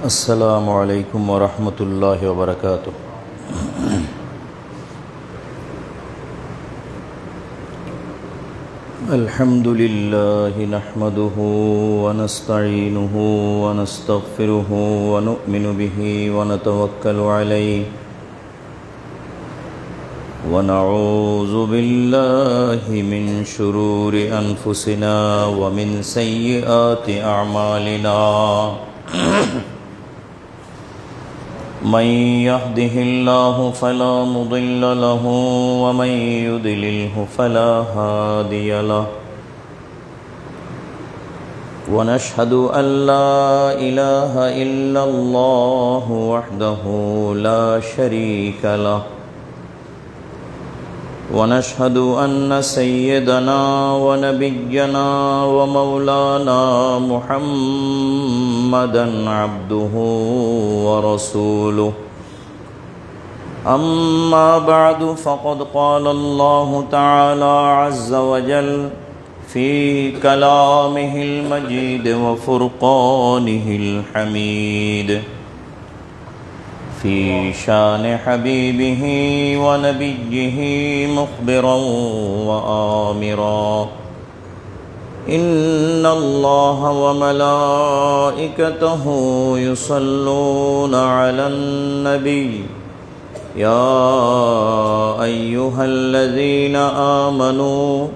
السلام عليكم ورحمة الله وبركاته. الحمد لله نحمده ونستعينه ونستغفره ونؤمن به ونتوكل عليه ونعوذ بالله من شرور أنفسنا ومن سيئات أعمالنا من يهده الله فلا مضل له ومن يضلله فلا هادي له ونشهد أن لا إله إلا الله وحده لا شريك له ونشهد أن سيدنا ونبينا ومولانا محمدا عبده ورسوله أما بعد فقد قال الله تعالى عز وجل في كلامه المجيد وفرقانه الحميد في شان حبيبه ونبيه مخبرا وآمرا إن الله وملائكته يصلون على النبي يا أيها الذين آمنوا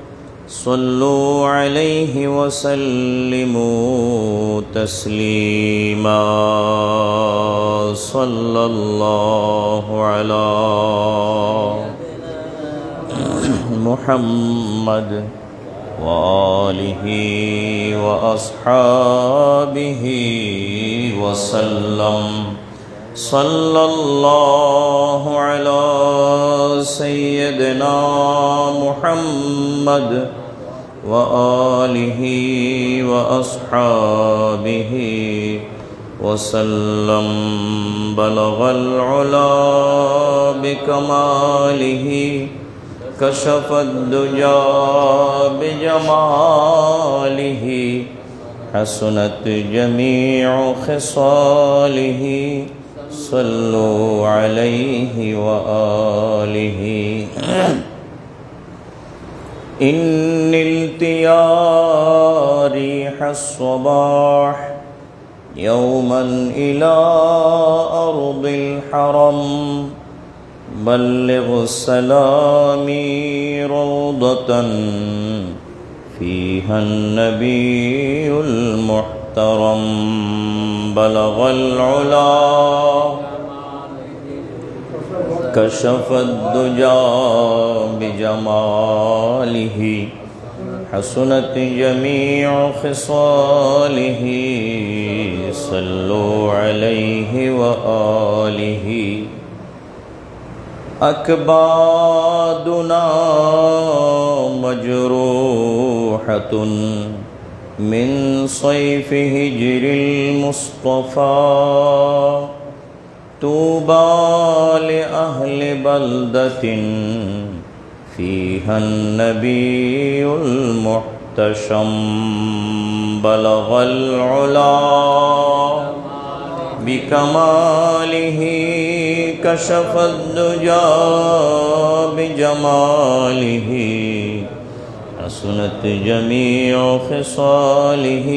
صلوا عليه وسلموا تسليما صلى الله على محمد وآله وأصحابه وسلم صلى الله على سيدنا محمد وآله وأصحابه وسلم بلغ العلا بكماله كشف الدجى بجماله حسنت جميع خصاله صلوا عليه وآله إن نلتيا ريح الصباح يوما إلى أرض الحرم بلغ سلامي روضة فيها النبي المحترم بلغ العلا كشف الدجى بجماله حسنت جميع خصاله صلوا عليه وآله أكبادنا مجروحة من صيف هجر المصطفى طوبى لأهل بلدة فيها النبي المحتشم بلغ العلا بكماله كشف الدجى بجماله حسنت جميع خصاله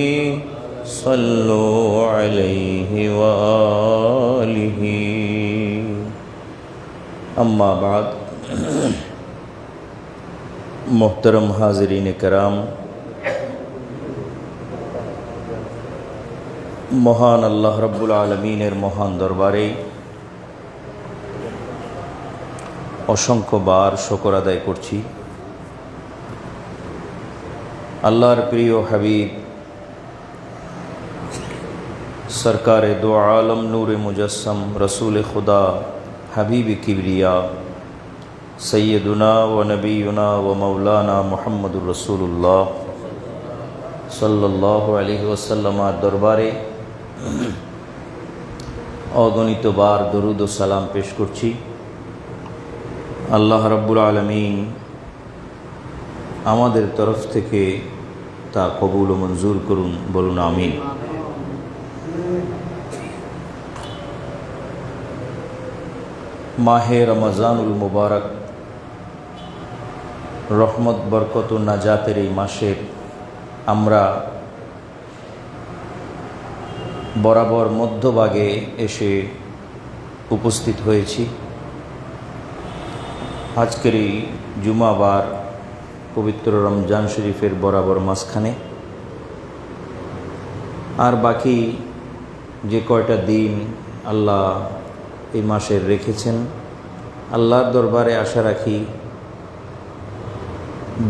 صلوا عليه وآله أما بعد मोहतरम हाज़रीन कराम, মহান আল্লাহ রব্বুল আলমিনের মহান দরবারে অসংখ্যবার শুকর আদায় করছি। আল্লাহর প্রিয় হাবিব সরকারে দো আলম নূরে মুজস্সম রসুল খুদা হাবিব কিবরিয়া সৈয়দুনা ও নবীনা ও মৌলানা মুহাম্মদুর রসুল্লাহ সাল্লাল্লাহু আলাইহি ওয়াসাল্লামের দরবারে অগণিতবার দরুদ ও সালাম পেশ করছি। আল্লাহ রাব্বুল আলামিন আমাদের তরফ থেকে তা কবুল ও মঞ্জুর করুন, বলুন আমিন। মাহে রমজানুল মুবারক রহমত বরকত ও নাজাতের এই মাসে আমরা বরাবর মধ্যভাগে এসে উপস্থিত হয়েছি। আজকের এই জুমাবার পবিত্র রমজান শরীফের বরাবর মাঝখানে, আর বাকি যে কয়টা দিন আল্লাহ এই মাসের রেখেছেন, আল্লাহর দরবারে আশা রাখি,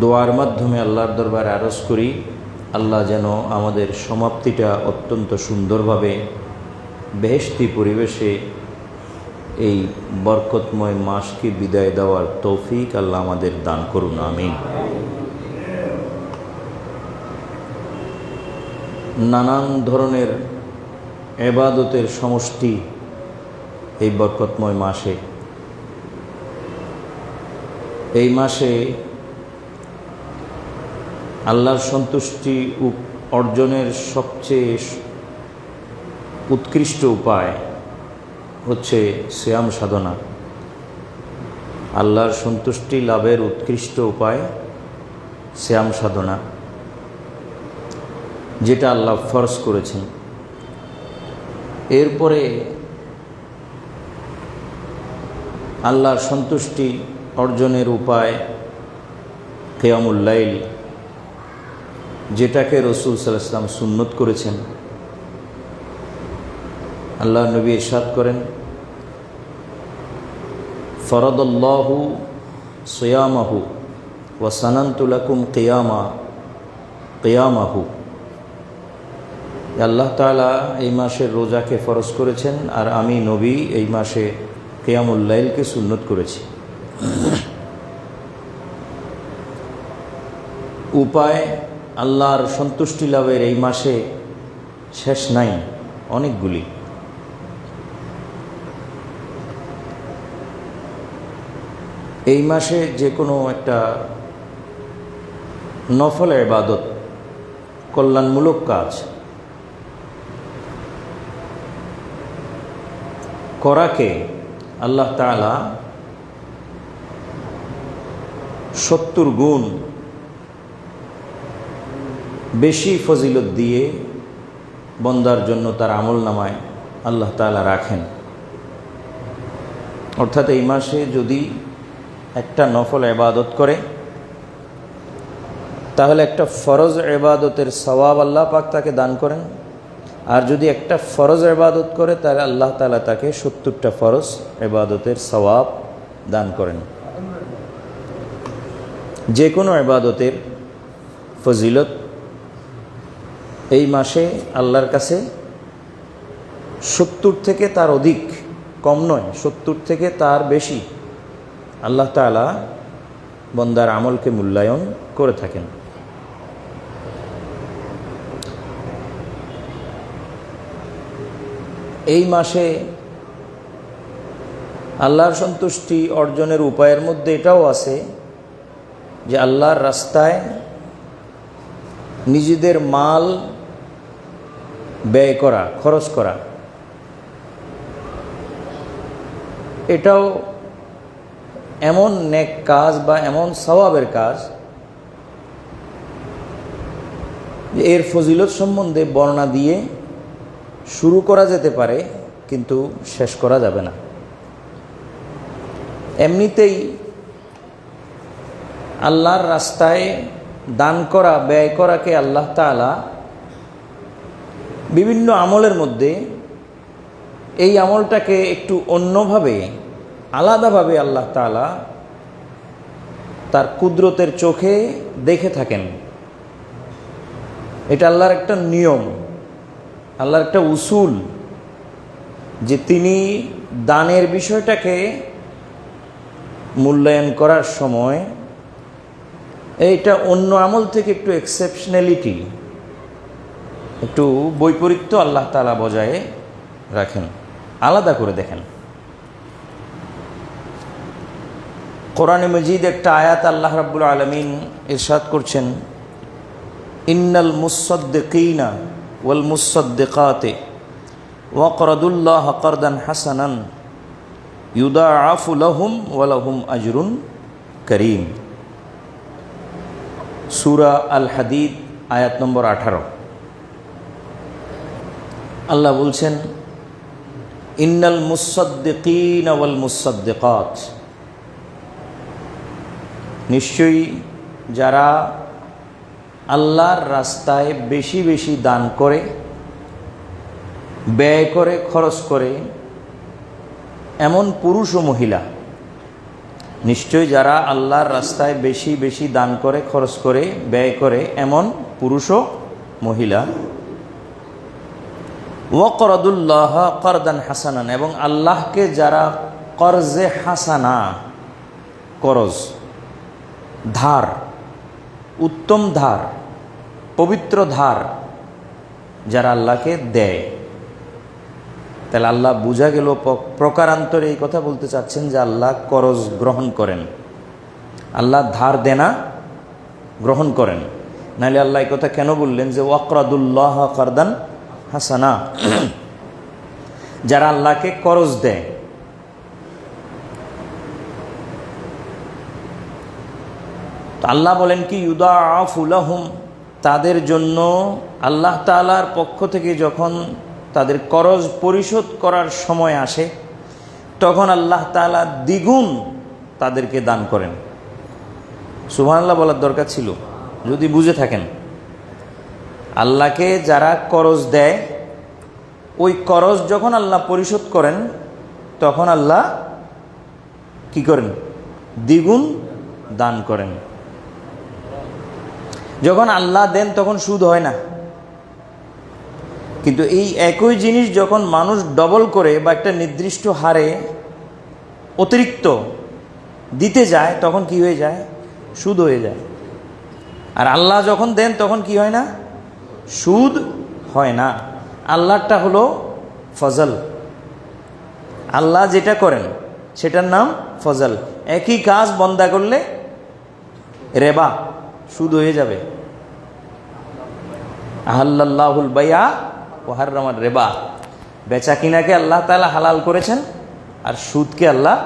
দোয়ার মাধ্যমে আল্লাহর দরবারে আরজ করি আল্লাহ যেন আমাদের সমাপ্তিটা অত্যন্ত সুন্দরভাবে বেহেশতি পরিবেশে এই বরকতময় মাসকে বিদায় দেওয়ার তৌফিক আল্লাহ আমাদের দান করুন, আমিন। নানান ধরনের ইবাদতের সমষ্টি এই বরকতময় মাসে। এই মাসে আল্লাহর সন্তুষ্টি অর্জনের সবচেয়ে উৎকৃষ্ট উপায় হচ্ছে সিয়াম সাধনা। আল্লাহর সন্তুষ্টি লাভের উৎকৃষ্ট উপায় সিয়াম সাধনা, যেটা আল্লাহ ফরজ করেছেন। এরপরে আল্লাহর সন্তুষ্টি অর্জনের উপায় কিয়ামুল লাইল, যেটাকে রাসূল সাল্লাল্লাহু আলাইহি ওয়াসাল্লাম সুন্নত করেছেন। আল্লাহ নবী ইরশাদ করেন, ফরাদাল্লাহু সিয়ামাহু ওয়া সানানতু লাকুম কিয়ামাহু। আল্লাহ তাআলা এই মাসের রোজাকে ফরজ করেছেন, আর আমি নবী এই মাসে কিয়ামুল লাইলকে সুন্নত করেছি। উপায় আল্লাহর সন্তুষ্টি লাভের এই মাসে শেষ নাই, অনেকগুলি। এই মাসে যে কোনো একটা নফল ইবাদত, কল্যাণমূলক কাজ করাকে আল্লাহ তাআলা 70 গুণ বেশি ফজিলত দিয়ে বন্দার জন্য তার আমল নামায় আল্লাহ তাআলা রাখেন। অর্থাৎ এই মাসে যদি একটা নফল ইবাদত করে, তাহলে একটা ফরজ ইবাদতের সওয়াব আল্লাহ পাক তাকে দান করেন। আর যদি একটা ফরজ ইবাদত করে, তাহলে আল্লাহ তাআলা তাকে 70টা ফরজ ইবাদতের সওয়াব দান করেন। যে কোনো ইবাদতের ফজিলত এই মাসে আল্লাহর কাছে 70 থেকে তার অধিক, কম নয়, 70 থেকে তার বেশি আল্লাহ তাআলা বন্দার আমলকে মূল্যায়ন করে থাকেন। এই মাসে আল্লাহর সন্তুষ্টি অর্জনের উপায়ের মধ্যে এটাও আছে যে আল্লাহর রাস্তায় নিজেদের মাল ব্যয় করা, খরচ করা। এটাও এমন নেক কাজ বা এমন সওয়াবের কাজ যে এর ফজিলত সম্বন্ধে বর্ণনা দিয়ে শুরু করা যেতে পারে, কিন্তু শেষ করা যাবে না। এমনিতেই আল্লাহর রাস্তায় দান করা, ব্যয় করাকে আল্লাহ তাআলা বিভিন্ন আমলের মধ্যে এই আমলটাকে একটু অন্যভাবে, আলাদাভাবে আল্লাহ তাআলা তার কুদরতের চোখে দেখে থাকেন। এটা আল্লাহর একটা নিয়ম, আল্লাহর একটা উসুল, যে তিনি দানের বিষয়টাকে মূল্যায়ন করার সময় এইটা অন্য আমল থেকে একটু এক্সেপশনালিটি, একটু বৈপরীত্য আল্লাহ তাআলা বজায় রাখেন, আলাদা করে দেখেন। কোরআনে মজিদ একটা আয়াত আল্লাহ রাব্বুল আলামিন ইরশাদ করছেন, ইন্নাল মুসাদ্দিকিনা ওয়াল মুসাদ্দিকাতি ওয়াকরাদুল্লাহ কারদান হাসানান ইউদাআফু লাহুম ওয়া লাহুম আজরুন করিম। সূরা আল হাদিদ আয়াত নম্বর 18। আল্লাহ বলছেন, ইন্নাল মুসাদ্দিকিনা ওয়াল মুসাদ্দিকাত, নিশ্চয়ই যারা আল্লাহর রাস্তায় বেশি বেশি দান করে, ব্যয় করে, খরচ করে, এমন পুরুষ ও মহিলা, নিশ্চয়ই যারা আল্লাহর রাস্তায় বেশি বেশি দান করে, খরচ করে, ব্যয় করে, এমন পুরুষ ও মহিলা, ওয়াকরাদুল্লাহ করদান হাসানান, এবং আল্লাহকে যারা করজে হাসানা, করজ ধার, উত্তম ধার, পবিত্র ধার যারা আল্লাহকে দেয়। তাহলে আল্লাহ বোঝা গেল প্রকারান্তরে এই কথা বলতে চাচ্ছেন যে আল্লাহ করজ গ্রহণ করেন, আল্লাহ ধার দেনা গ্রহণ করেন। নাহলে আল্লাহ এই কথা কেন বললেন যে ওয়াকরাদুল্লাহ করদান হাসানা, যারা আল্লাহকে করজ দেয়। আল্লাহ বলেন কি, ইউদাআফু লাহুম, তাদের জন্য আল্লাহ তাআলার পক্ষ থেকে যখন তাদের করজ পরিশোধ করার সময় আসে, তখন আল্লাহ তাআলা দ্বিগুণ তাদেরকে দান করেন। সুবহানাল্লাহ বলার দরকার ছিল যদি বুঝে থাকেন। আল্লাহকে যারা করজ দেয়, ওই করজ যখন আল্লাহ পরিশোধ করেন, তখন আল্লাহ কি করেন? দ্বিগুণ দান করেন। যখন আল্লাহ দেন তখন সুদ হয় না, কিন্তু এই একই জিনিস যখন মানুষ ডবল করে বা একটা নির্দিষ্ট হারে অতিরিক্ত দিতে যায়, তখন কি হয়ে যায়? সুদ হয়ে যায়। আর আল্লাহ যখন দেন তখন কি হয় না? সুদ হয় না। আল্লাহটা হলো ফজল। আল্লাহ যেটা করেন সেটার নাম ফজল। একই কাজ বন্দা করলে রেবা, সুদ হয়ে যাবে। আহাল্লাল্লাহুল বাইআ ওয়া হাররামার রিবা, বেচা কিনাকে আল্লাহ তাআলা হালাল করেছেন আর সুদকে আল্লাহ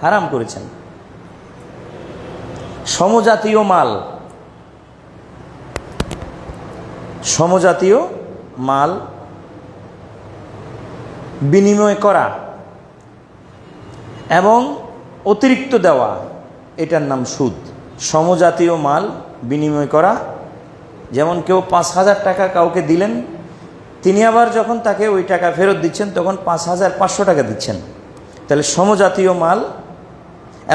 হারাম করেছেন। সমজাতীয় মাল, সমজাতীয় মাল বিনিময় করা এবং অতিরিক্ত দেওয়া, এটার নাম সুদ। সমজাতীয় মাল বিনিময় করা, যেমন কেউ ৫,০০০ টাকা কাউকে দিলেন, তিনি আবার যখন তাকে ওই টাকা ফেরত দিচ্ছেন তখন ৫,৫০০ টাকা দিচ্ছেন। তাহলে সমজাতীয় মাল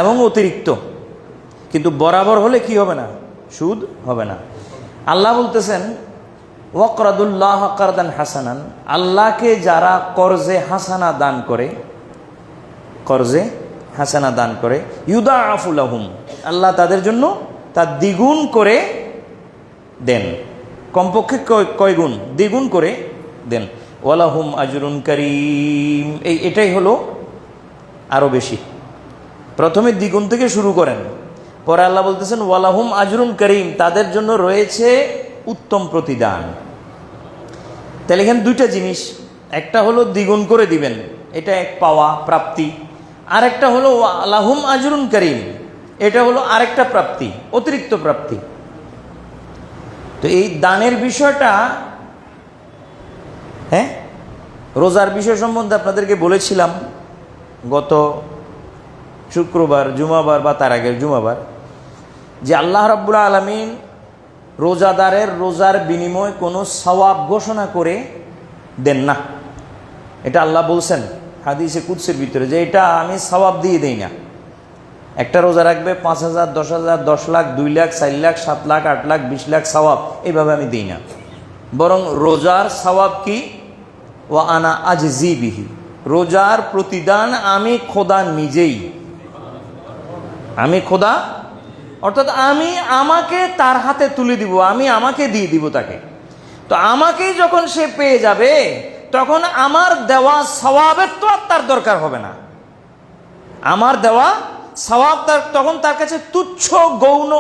এবং অতিরিক্ত, কিন্তু বরাবর হলে কি হবে না? সুদ হবে না। আল্লাহ বলতেছেন ওয়াকরাদুল্লাহ করদান হাসানান, আল্লাহকে যারা করজে হাসানা দান করে, করজে হাসানা দান করে, ইউদাআফু লাহুম, আল্লাহ তাদের জন্য তার দ্বিগুণ করে দেন। কমপক্ষে কয় গুণ? দ্বিগুণ করে দেন। ওয়ালাহুম আজরুন করিম, এটাই হলো আরো বেশি। প্রথমে দ্বিগুণ থেকে শুরু করেন, পরে আল্লাহ বলতেছেন ওয়ালাহুম আজরুন করিম, তাদের জন্য রয়েছে উত্তম প্রতিদান। তাহলে এখানে দুইটা জিনিস, একটা হলো দ্বিগুণ করে দিবেন, এটা এক পাওয়া প্রাপ্তি, আরেকটা হলো ওয়ালাহুম আজরুন করিম, এটা হলো আরেকটা প্রাপ্তি, অতিরিক্ত প্রাপ্তি। তো এই দানের বিষয়টা, হ্যাঁ, রোজার বিষয় সম্বন্ধে আপনাদেরকে বলেছিলাম গত শুক্রবার, জুমাবার বা তার আগের জুমাবার, যে আল্লাহ রাব্বুল আলামিন রোজাদারের রোজার বিনিময় কোনো সওয়াব ঘোষণা করে দেন না। এটা আল্লাহ বলছেন হাদিসে কুদসির ভিতরে, যে এটা আমি সওয়াব দিয়ে দেই না। একটা রোজা রাখবে ৫,০০০, ১০,০০০, ১০ লাখ, ২ লাখ, ৪ লাখ, ৭ লাখ, ৮ লাখ, ২০ লাখ সওয়াব, এইভাবে আমি দিই না। বরং রোজার সওয়াব কি? ওয়া আনা আজজি বিহি, রোজার প্রতিদান আমি খোদা নিজেই। আমি খোদা, অর্থাৎ আমি আমাকে তার হাতে তুলে দিব, আমি আমাকে দিয়ে দিব তাকে। তো আমাকেই যখন সে পেয়ে যাবে, তখন আমার দেওয়া সওয়াবের তো আর তার দরকার হবে না। আমার দেওয়া সওয়াব তখন তার কাছে তুচ্ছ গৌণ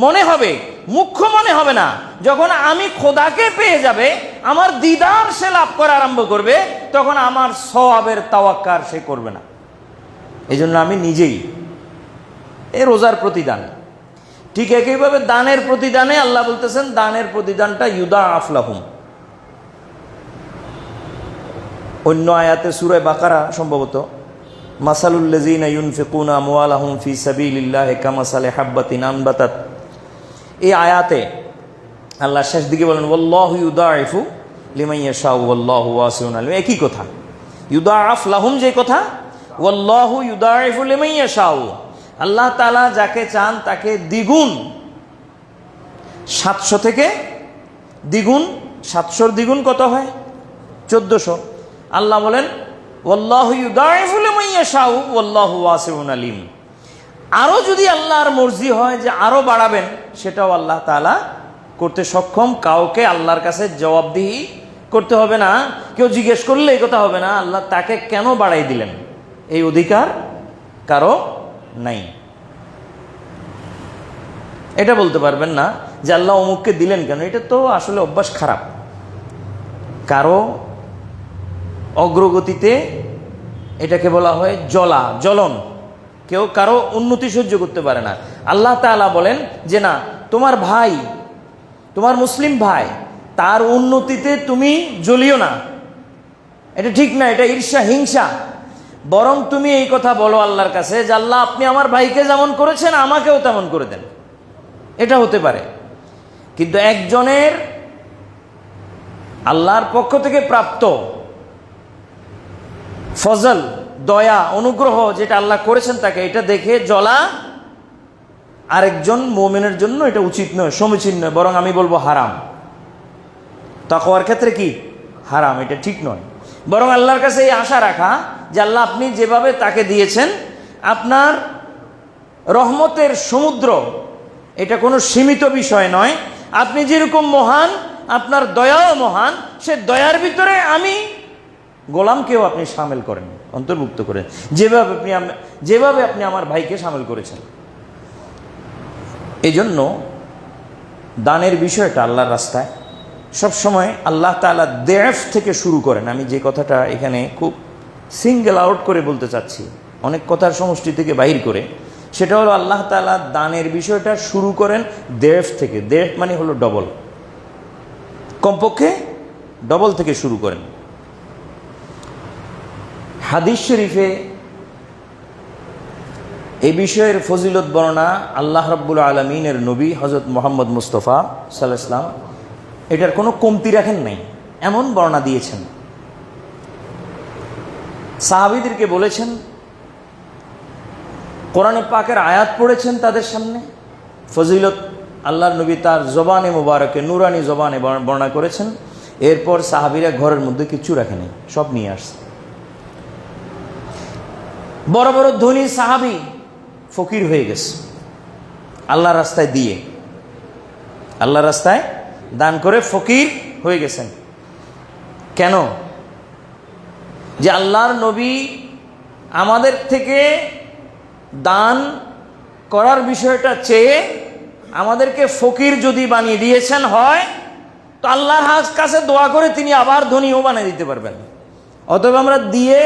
মনে হবে, মুখ্য মনে হবে না। যখন আমি খোদাকে পেয়ে যাবে, আমার দিদার সে লাভ করা আরম্ভ করবে, তখন আমার সওয়াবের তাওয়াক্কা সে করবে না। এই জন্য আমি নিজেই এই রোজার প্রতিদান, ঠিক একইভাবে দানের প্রতিদানে আল্লাহ বলতেছেন দানের প্রতিদানটা ইউদাআফ লাহুম। অন্য আয়াতে সূরা বাকারা সম্ভবত, মাসালুল্লাযীনা ইউনফিকুনা আমওয়ালাহুম ফি সাবিলিল্লাহি কামাসালি হাব্বাতিন আনবাতাত, এই আয়াতে আল্লাহ শেষ দিকে বলেন ওয়াল্লাহু ইউদাইফু লিমান ইয়াশাউ ওয়াল্লাহু ওয়াসিউন আলিম। একই কথা, ইউদাআফ লাহুম যে কথা, ওয়াল্লাহু ইউদাইফু লিমান ইয়াশাউ, আল্লাহ তাআলা যাকে চান তাকে দ্বিগুণ, 700 থেকে দ্বিগুণ, 700 দ্বিগুণ কত হয়? 1400। আল্লাহ বলেন ওয়াল্লাহু ইউদাইফু লিমান ইয়াশাউ ওয়াল্লাহু ওয়াসিউন আলিম। আরও যদি আল্লাহর মর্জি হয় যে আরও বাড়াবেন, সেটাও আল্লাহ তাআলা করতে সক্ষম। কাউকে আল্লাহর কাছে জবাবদিহি করতে হবে না, কেউ জিজ্ঞেস করলে এই কথা হবে না আল্লাহ তাকে কেন বাড়াই দিলেন, এই অধিকার কারো নাই। এটা বলতে পারবেন না যে আল্লাহ অমুককে দিলেন কেন, এটা তো আসলে অভ্যাস খারাপ। কারো অগ্রগতিতে এটাকে বলা হয় জ্বলন, কেউ কারো উন্নতি সহ্য করতে পারে না। আল্লাহ তাআলা বলেন যে না, তোমার ভাই, তোমার মুসলিম ভাই, তার উন্নতিতে তুমি জ্বলিও না, এটা ঠিক না, এটা ঈর্ষা হিংসা। বরং তুমি এই কথা বলো আল্লাহর কাছে যে আল্লাহ আপনি আমার ভাইকে যেমন করেছেন আমাকেও তেমন করে দেন, এটা হতে পারে। কিন্তু একজনের আল্লাহর পক্ষ থেকে প্রাপ্ত ফজল, দয়া, অনুগ্রহ যেটা আল্লাহ করেছেন তাকে, এটা দেখে জ্বলা আরেকজন মুমিনের জন্য এটা উচিত নয়, সমীচীন নয়, বরং আমি বলবো হারাম। তাকওয়ার ক্ষেত্রে কি হারাম, এটা ঠিক নয়। বরং আল্লাহর কাছে এই আশা রাখা যে আল্লাহ আপনি যেভাবে তাকে দিয়েছেন, আপনার রহমতের সমুদ্র, এটা কোনো সীমিত বিষয় নয়। আপনি যেরকম মহান, আপনার দয়াও মহান, সে দয়ার ভিতরে আমি গোলামকেও আপনি সামিল করেন, অন্তর্ভুক্ত করেন, যেভাবে আপনি আমার ভাইকে সামিল করেছেন। এই জন্য দানের বিষয়টা আল্লাহর রাস্তায় সবসময় আল্লাহ তাআলা দেফ থেকে শুরু করেন। আমি যে কথাটা এখানে খুব সিঙ্গেল আউট করে বলতে চাচ্ছি, অনেক কথার সমষ্টি থেকে বাহির করে, সেটা হলো আল্লাহ তাআলা দানের বিষয়টা শুরু করেন দেফ থেকে। দেফ মানে হলো ডবল, কমপক্ষে ডবল থেকে শুরু করেন। হাদিস শরীফে এই বিষয়ের ফজিলত বর্ণনা আল্লাহ রাব্বুল আলামিনের নবী হযরত মুহাম্মদ মুস্তাফা সাল্লাল্লাহু আলাইহি ওয়াসাল্লাম এটার কোনো কমতি রাখেন নাই, এমন বর্ণনা দিয়েছেন। সাহাবীদেরকে বলেছেন, কোরআনে পাকের আয়াত পড়েছেন তাদের সামনে, ফজিলত আল্লাহর নবী তার জবানে মুবারকে, নুরানি জবানে বর্ণনা করেছেন। এরপর সাহাবীরা ঘরের মধ্যে কিছু রাখেনি, সব নিয়ে আসছে। বড় বড় ধনী সাহাবী ফকির হয়ে গেছে আল্লাহর রাস্তায় দিয়ে, আল্লাহর রাস্তায় দান করে ফকির হয়ে গেছেন। কেন? যে আল্লাহর নবী আমাদের থেকে দান করার বিষয়টা চেয়ে আমাদেরকে ফকির যদি বানিয়ে দিয়েছেন হয়, তো আল্লাহর কাছে দোয়া করে তিনি আবার ধনীও বানিয়ে দিতে পারবেন। অতএব আমরা দিয়ে,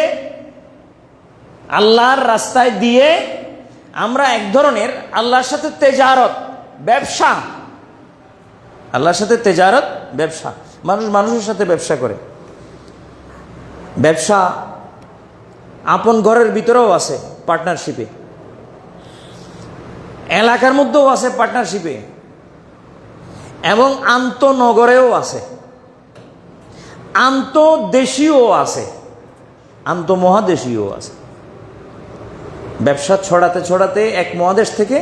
আল্লাহর রাস্তায় দিয়ে আমরা এক ধরনের আল্লাহর সাথে তেজারত, ব্যবসা, আল্লাহর সাথে তেজারত, ব্যবসা। মানুষের সাথে ব্যবসা করে, ব্যবসা আপন ঘরের ভিতরেও আছে পার্টনারশিপে, এলাকার মধ্যেও আছে পার্টনারশিপে, এবং আন্তনগরেও আছে, আন্তদেশীয় আছে, আন্তমহাদেশীয় আছে। ব্যবসা ছড়াতে ছড়াতে এক মহাদেশ থেকে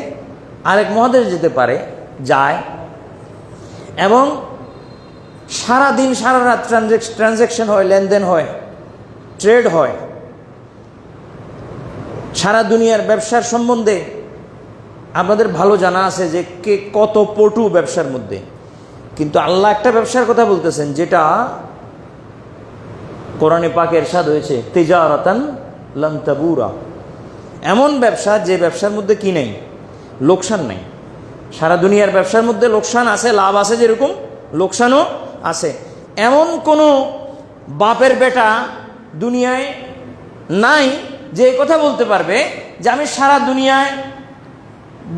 আরেক মহাদেশ যেতে পারে, যায়, এবং সারা দিন সারা রাত ট্রানজ্যাকশন হয়, লেনদেন হয়, ট্রেড হয়। সারা দুনিয়ার ব্যবসার সম্বন্ধে আপনাদের ভালো জানা আছে যে কে কত পটু ব্যবসার মধ্যে। কিন্তু আল্লাহ একটা ব্যবসার কথা বলতেছেন যেটা কোরআনে পাকে ইরশাদ হয়েছে, তিজারাতান লান তাবুরা, এমন ব্যবসা যে ব্যবসার মধ্যে কি নেই, লোকসান নেই। সারা দুনিয়ার ব্যবসার মধ্যে লোকসান আছে, লাভ আছে, যেরকম লোকসানও আছে। এমন কোনো বাপের বেটা দুনিয়ায় নাই যে এই কথা বলতে পারবে যে আমি সারা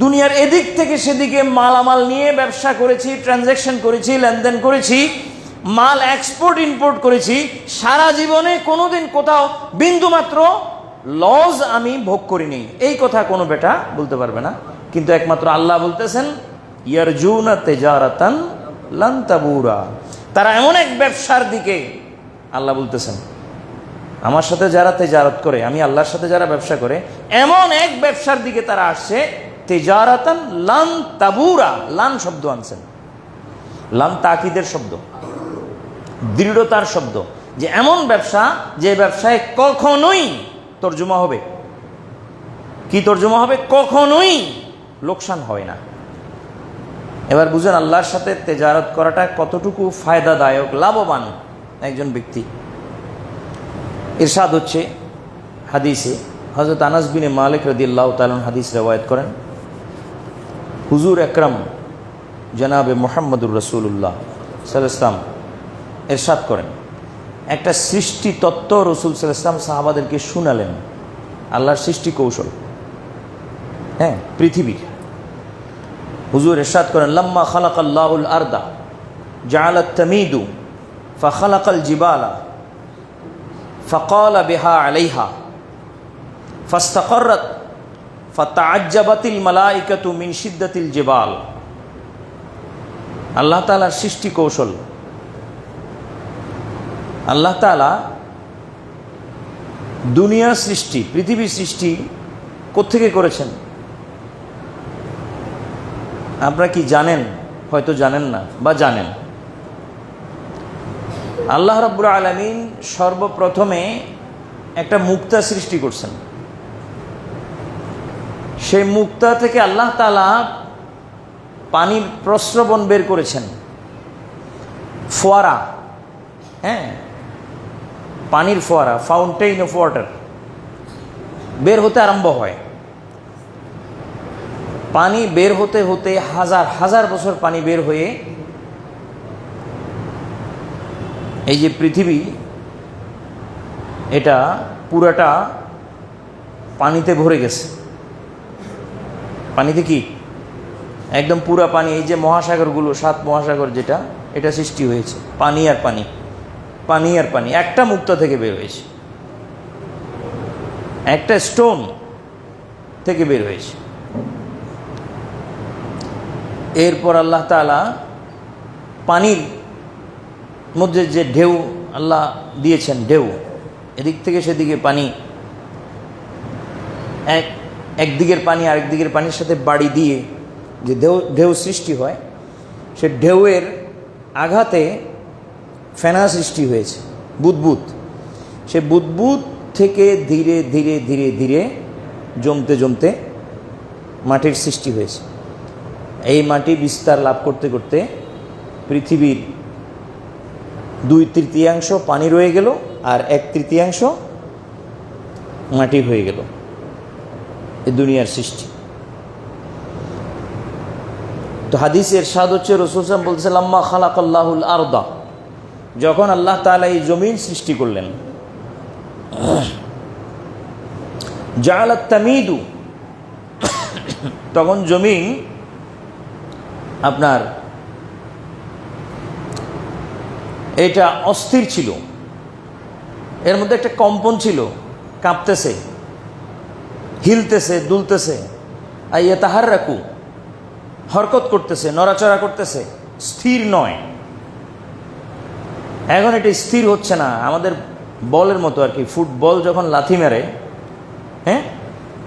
দুনিয়ার এদিক থেকে সেদিকে মালামাল নিয়ে ব্যবসা করেছি, ট্রানজ্যাকশন করেছি, লেনদেন করেছি, মাল এক্সপোর্ট ইম্পোর্ট করেছি, সারা জীবনে কোনোদিন কোথাও বিন্দুমাত্র লস আমি ভোগ করিনি, এই কথা কোনো বেটা বলতে পারবে না। কিন্তু একমাত্র আল্লাহ বলতেছেন ইয়ারজুনা তিজারাতান লান তাবুরা, তারা এমন এক ব্যবসার দিকে, আল্লাহ বলতেছেন আমার সাথে যারা তেজারত করে, আমি আল্লাহর সাথে যারা ব্যবসা করে, এমন এক ব্যবসার দিকে তারা আসছে, তেজারাতান লান তাবুরা, লান শব্দ আনছেন, লান তাকিদের শব্দ, দৃঢ়তার শব্দ, যে এমন ব্যবসা যে ব্যবসায় কখনোই, তর্জমা হবে কি, তর্জমা হবে কখনোই লোকসান হয় না। এবার বুঝেন আল্লাহর সাথে তেজারত করাটা কতটুকু ফায়দাদায়ক, লাভবান একজন ব্যক্তি। ইরশাদ হচ্ছে হাদিসে, হযরত আনাস বিন মালিক রাদিয়াল্লাহু তাআলা হাদিস রওয়ায়াত করেন, হুজুর আকরাম জনাবে মুহাম্মদুর রাসূলুল্লাহ সাল্লাল্লাহু আলাইহি ওয়াসাল্লাম ইরশাদ করেন, একটা সৃষ্টি তত্ত্ব রাসূল সাল্লাল্লাহু আলাইহি ওয়াসাল্লাম সাহাবাদেরকে শুনালেন, আল্লাহর সৃষ্টি কৌশল, হ্যাঁ, পৃথিবীর। হুজুর ইরশাদ করেন, লাম্মা খালাকাল্লাহুল আরদা জাআলাত তামিদু ফাখালাকাল জিবালা ফাকালা বিহা আলাইহা ফাস্তাকাররাত ফাতাআজ্জাবাতিল মালাইকাতু মিন শিদ্দাতিল জিবাল। আল্লাহ তাআলার সৃষ্টি কৌশল, আল্লাহ তাআলা দুনিয়ার সৃষ্টি, পৃথিবীর সৃষ্টি কোত্থেকে করেছেন আপনারা কি জানেন? হয়তো জানেন না বা জানেন। আল্লাহ রাব্বুল আলামিন সর্বপ্রথমে একটা মুক্তা সৃষ্টি করছেন, সেই মুক্তা থেকে আল্লাহ তাআলা পানির প্রস্রবণ বের করেছেন, ফোয়ারা, হ্যাঁ, পানির ফোয়ারা, ফাউন্টেইন অফ ওয়াটার বের হতে আরম্ভ হয়। পানি বের হতে হতে হাজার হাজার বছর পানি বের হয়ে এই যে পৃথিবী, এটা পুরাটা পানিতে ভরে গেছে। পানিতে কি একদম পুরা পানি, এই যে মহাসাগরগুলো, 7 মহাসাগর যেটা, এটা সৃষ্টি হয়েছে পানি আর পানি, পানি আর পানি, একটা মুক্তা থেকে বের হয়েছে, একটা স্টোন থেকে বের হয়েছে। এরপর আল্লাহ তাআলা পানির মধ্যে যে ঢেউ আল্লাহ দিয়েছেন, ঢেউ এদিক থেকে সেদিকে পানি, একদিকের পানি আরেক দিকের পানির সাথে বাড়ি দিয়ে যে ঢেউ সৃষ্টি হয়, সে ঢেউয়ের আঘাতে ফেনা সৃষ্টি হয়েছে, বুদবুদ। সে বুদবুদ থেকে ধীরে ধীরে ধীরে ধীরে জমতে জমতে মাটির সৃষ্টি হয়েছে। এই মাটি বিস্তার লাভ করতে করতে পৃথিবীর 2/3 পানি রয়ে গেল আর 1/3 মাটি হয়ে গেল। এই দুনিয়ার সৃষ্টি। তো হাদিসে ইরশাদ হচ্ছে, রাসূল সাল্লাল্লাহু আলাইহি ওয়াসাল্লাম বলতেছেন, লাম্মা খালাকাল্লাহুল আরদা, যখন আল্লাহ তাআলা এই জমিন সৃষ্টি করলেন, জাআলাত তামিদু, তখন জমিন আপনার এটা অস্থির ছিল, এর মধ্যে একটা কম্পন ছিল, কাঁপতেছে, হিলতেছে, দুলতেছে, আইয়া তাহার রাখু, হরকত করতেছে, নড়াচড়া করতেছে, স্থির নয়। এখন এটা স্থির হচ্ছে না, আমাদের বলের মতো আর কি। ফুটবল যখন লাথি মেরে, হ্যাঁ,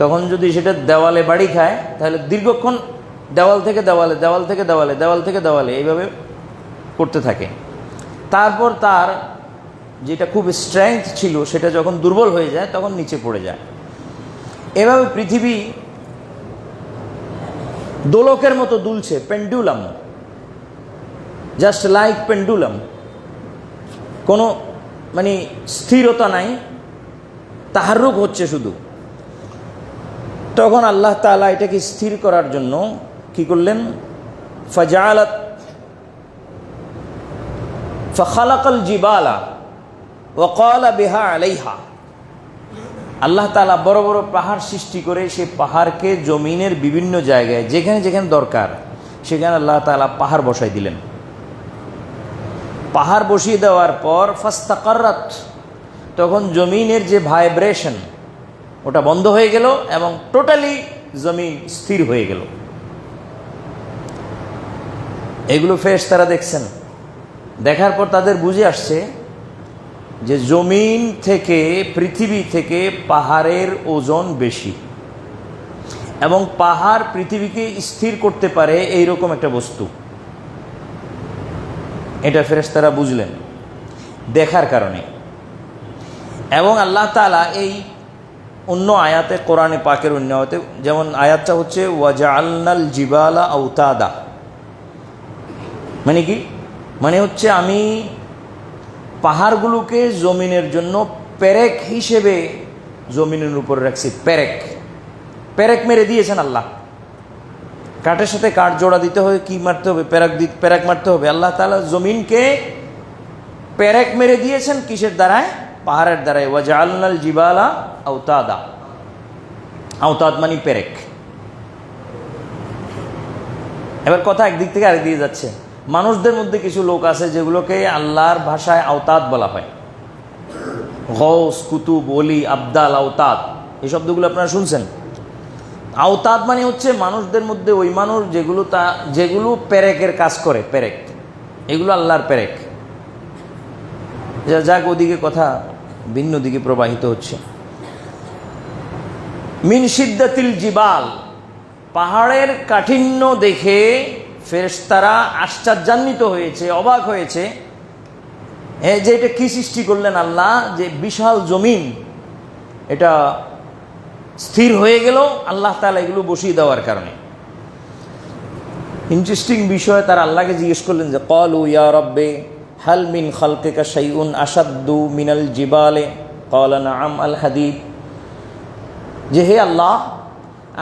তখন যদি সেটা দেওয়ালে বাড়ি খায়, তাহলে দীর্ঘক্ষণ দেওয়াল থেকে দেওয়ালে, দেওয়াল থেকে দেওয়ালে, দেওয়াল থেকে দেওয়ালে এইভাবে করতে থাকে। তারপর তার যেটা খুব স্ট্রেংথ ছিল সেটা যখন দুর্বল হয়ে যায় তখন নিচে পড়ে যায়। এভাবে পৃথিবী দোলকের মতো দুলছে, পেন্ডুলাম, জাস্ট লাইক পেন্ডুলাম, কোনো মানে স্থিরতা নাই, তাহারুক হচ্ছে শুধু। তখন আল্লাহ তাআলা এটাকে স্থির করার জন্য কি করলেন, ফাজালাত ফাখালাকাল জিবালা ওয়া ক্বালা বিহা আলাইহা, আল্লাহ তাআলা বড় বড় পাহাড় সৃষ্টি করে সেই পাহাড়কে জমিনের বিভিন্ন জায়গায় যেখানে যেখানে দরকার সেখানে আল্লাহ তাআলা পাহাড় বসাই দিলেন। পাহাড় বসিয়ে দেওয়ার পর ফাস্তাকাররাত, তখন জমিনের যে ভাইব্রেশন ওটা বন্ধ হয়ে গেল এবং টোটালি জমিন স্থির হয়ে গেল। এগুলো ফেরেশতারা দেখছেন। দেখার পর তাদের বুঝে আসছে যে জমিন থেকে, পৃথিবী থেকে পাহাড়ের ওজন বেশি এবং পাহাড় পৃথিবীকে স্থির করতে পারে এইরকম একটা বস্তু। এটা ফেরেশতারা বুঝলেন দেখার কারণে। এবং আল্লাহ তাআলা এই অন্য আয়াতে, কোরআনে পাকের অন্য আয়াতে, যেমন আয়াতটা হচ্ছে ওয়াজআলনাল জিবালা আওতাদা, মানে কি? মানে হচ্ছে আমি পাহাড়গুলোকে জমিনের জন্য পেরেক হিসেবে জমিনের উপর রাখছি। পেরেক পেরেক মেরে দিয়েছেন আল্লাহ। কাঠের সাথে কাঠ জোড়া দিতে হবে, কি মারতে হবে? পেরেক মারতে হবে। আল্লাহ তাআলা জমিনকে পেরেক মেরে দিয়েছেন কিসের দ্বারায়? পাহাড়ের দ্বারায়। ওয়াজআলনাল জিবালা আওতাদা, আওতাদ মানে পেরেক। এবার কথা একদিক থেকে আরেক দিকে যাচ্ছে। মানুষদের মধ্যে কিছু লোক আছে যেগুলোকে আল্লাহর ভাষায় আওতাদ বলা হয়। গৌস, কুতুব, ওলি, আবদাল, আওতাদ, এই শব্দগুলো আপনারা শুনছেন। আওতাদ মানে হচ্ছে মানুষদের মধ্যে ওই মানুষ যেগুলো পেরেকের কাজ করে, পেরেক, এগুলো আল্লাহর পেরেক। যাক, ওদিকে কথা ভিন্ন দিকে প্রবাহিত হচ্ছে। মিন শিদ্দাতিল জিবাল, পাহাড়ের কাঠিন্য দেখে ফেরেশতারা আশ্চর্যান্বিত হয়েছে, অবাক হয়েছে যে এটা কি সৃষ্টি করলেন আল্লাহ, যে বিশাল জমিন এটা স্থির হয়ে গেল আল্লাহ তাআলা এগুলো বসিয়ে দেওয়ার কারণে। ইন্টারেস্টিং বিষয়, তারা আল্লাহকে জিজ্ঞেস করলেন যে ক্বালু ইয়া রাব্বি হাল মিন খালকিকা শাইউন আশাদ্দু মিনাল জিবালে ক্বালা নাআম আল হাদিদ, যে হে আল্লাহ,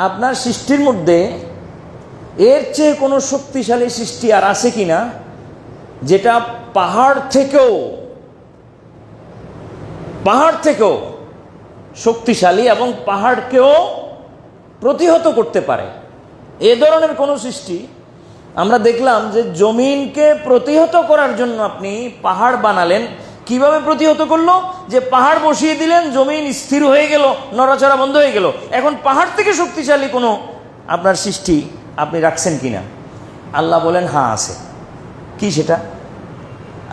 আপনার সৃষ্টির মধ্যে এর চেয়ে কোনো শক্তিশালী সৃষ্টি আর আছে কিনা যেটা পাহাড় থেকেও শক্তিশালী এবং পাহাড়কেও প্রতিহত করতে পারে? এ ধরনের কোনো সৃষ্টি আমরা দেখলাম যে জমিনকে প্রতিহত করার জন্য আপনি পাহাড় বানালেন। কিভাবে প্রতিহত করলো? যে পাহাড় বসিয়ে দিলেন, জমিন স্থির হয়ে গেল, নড়াচড়া বন্ধ হয়ে গেল। এখন পাহাড় থেকে শক্তিশালী কোনো আপনার সৃষ্টি আপনি রাখছেন কিনা? আল্লাহ বলেন হ্যাঁ আছে। কি সেটা?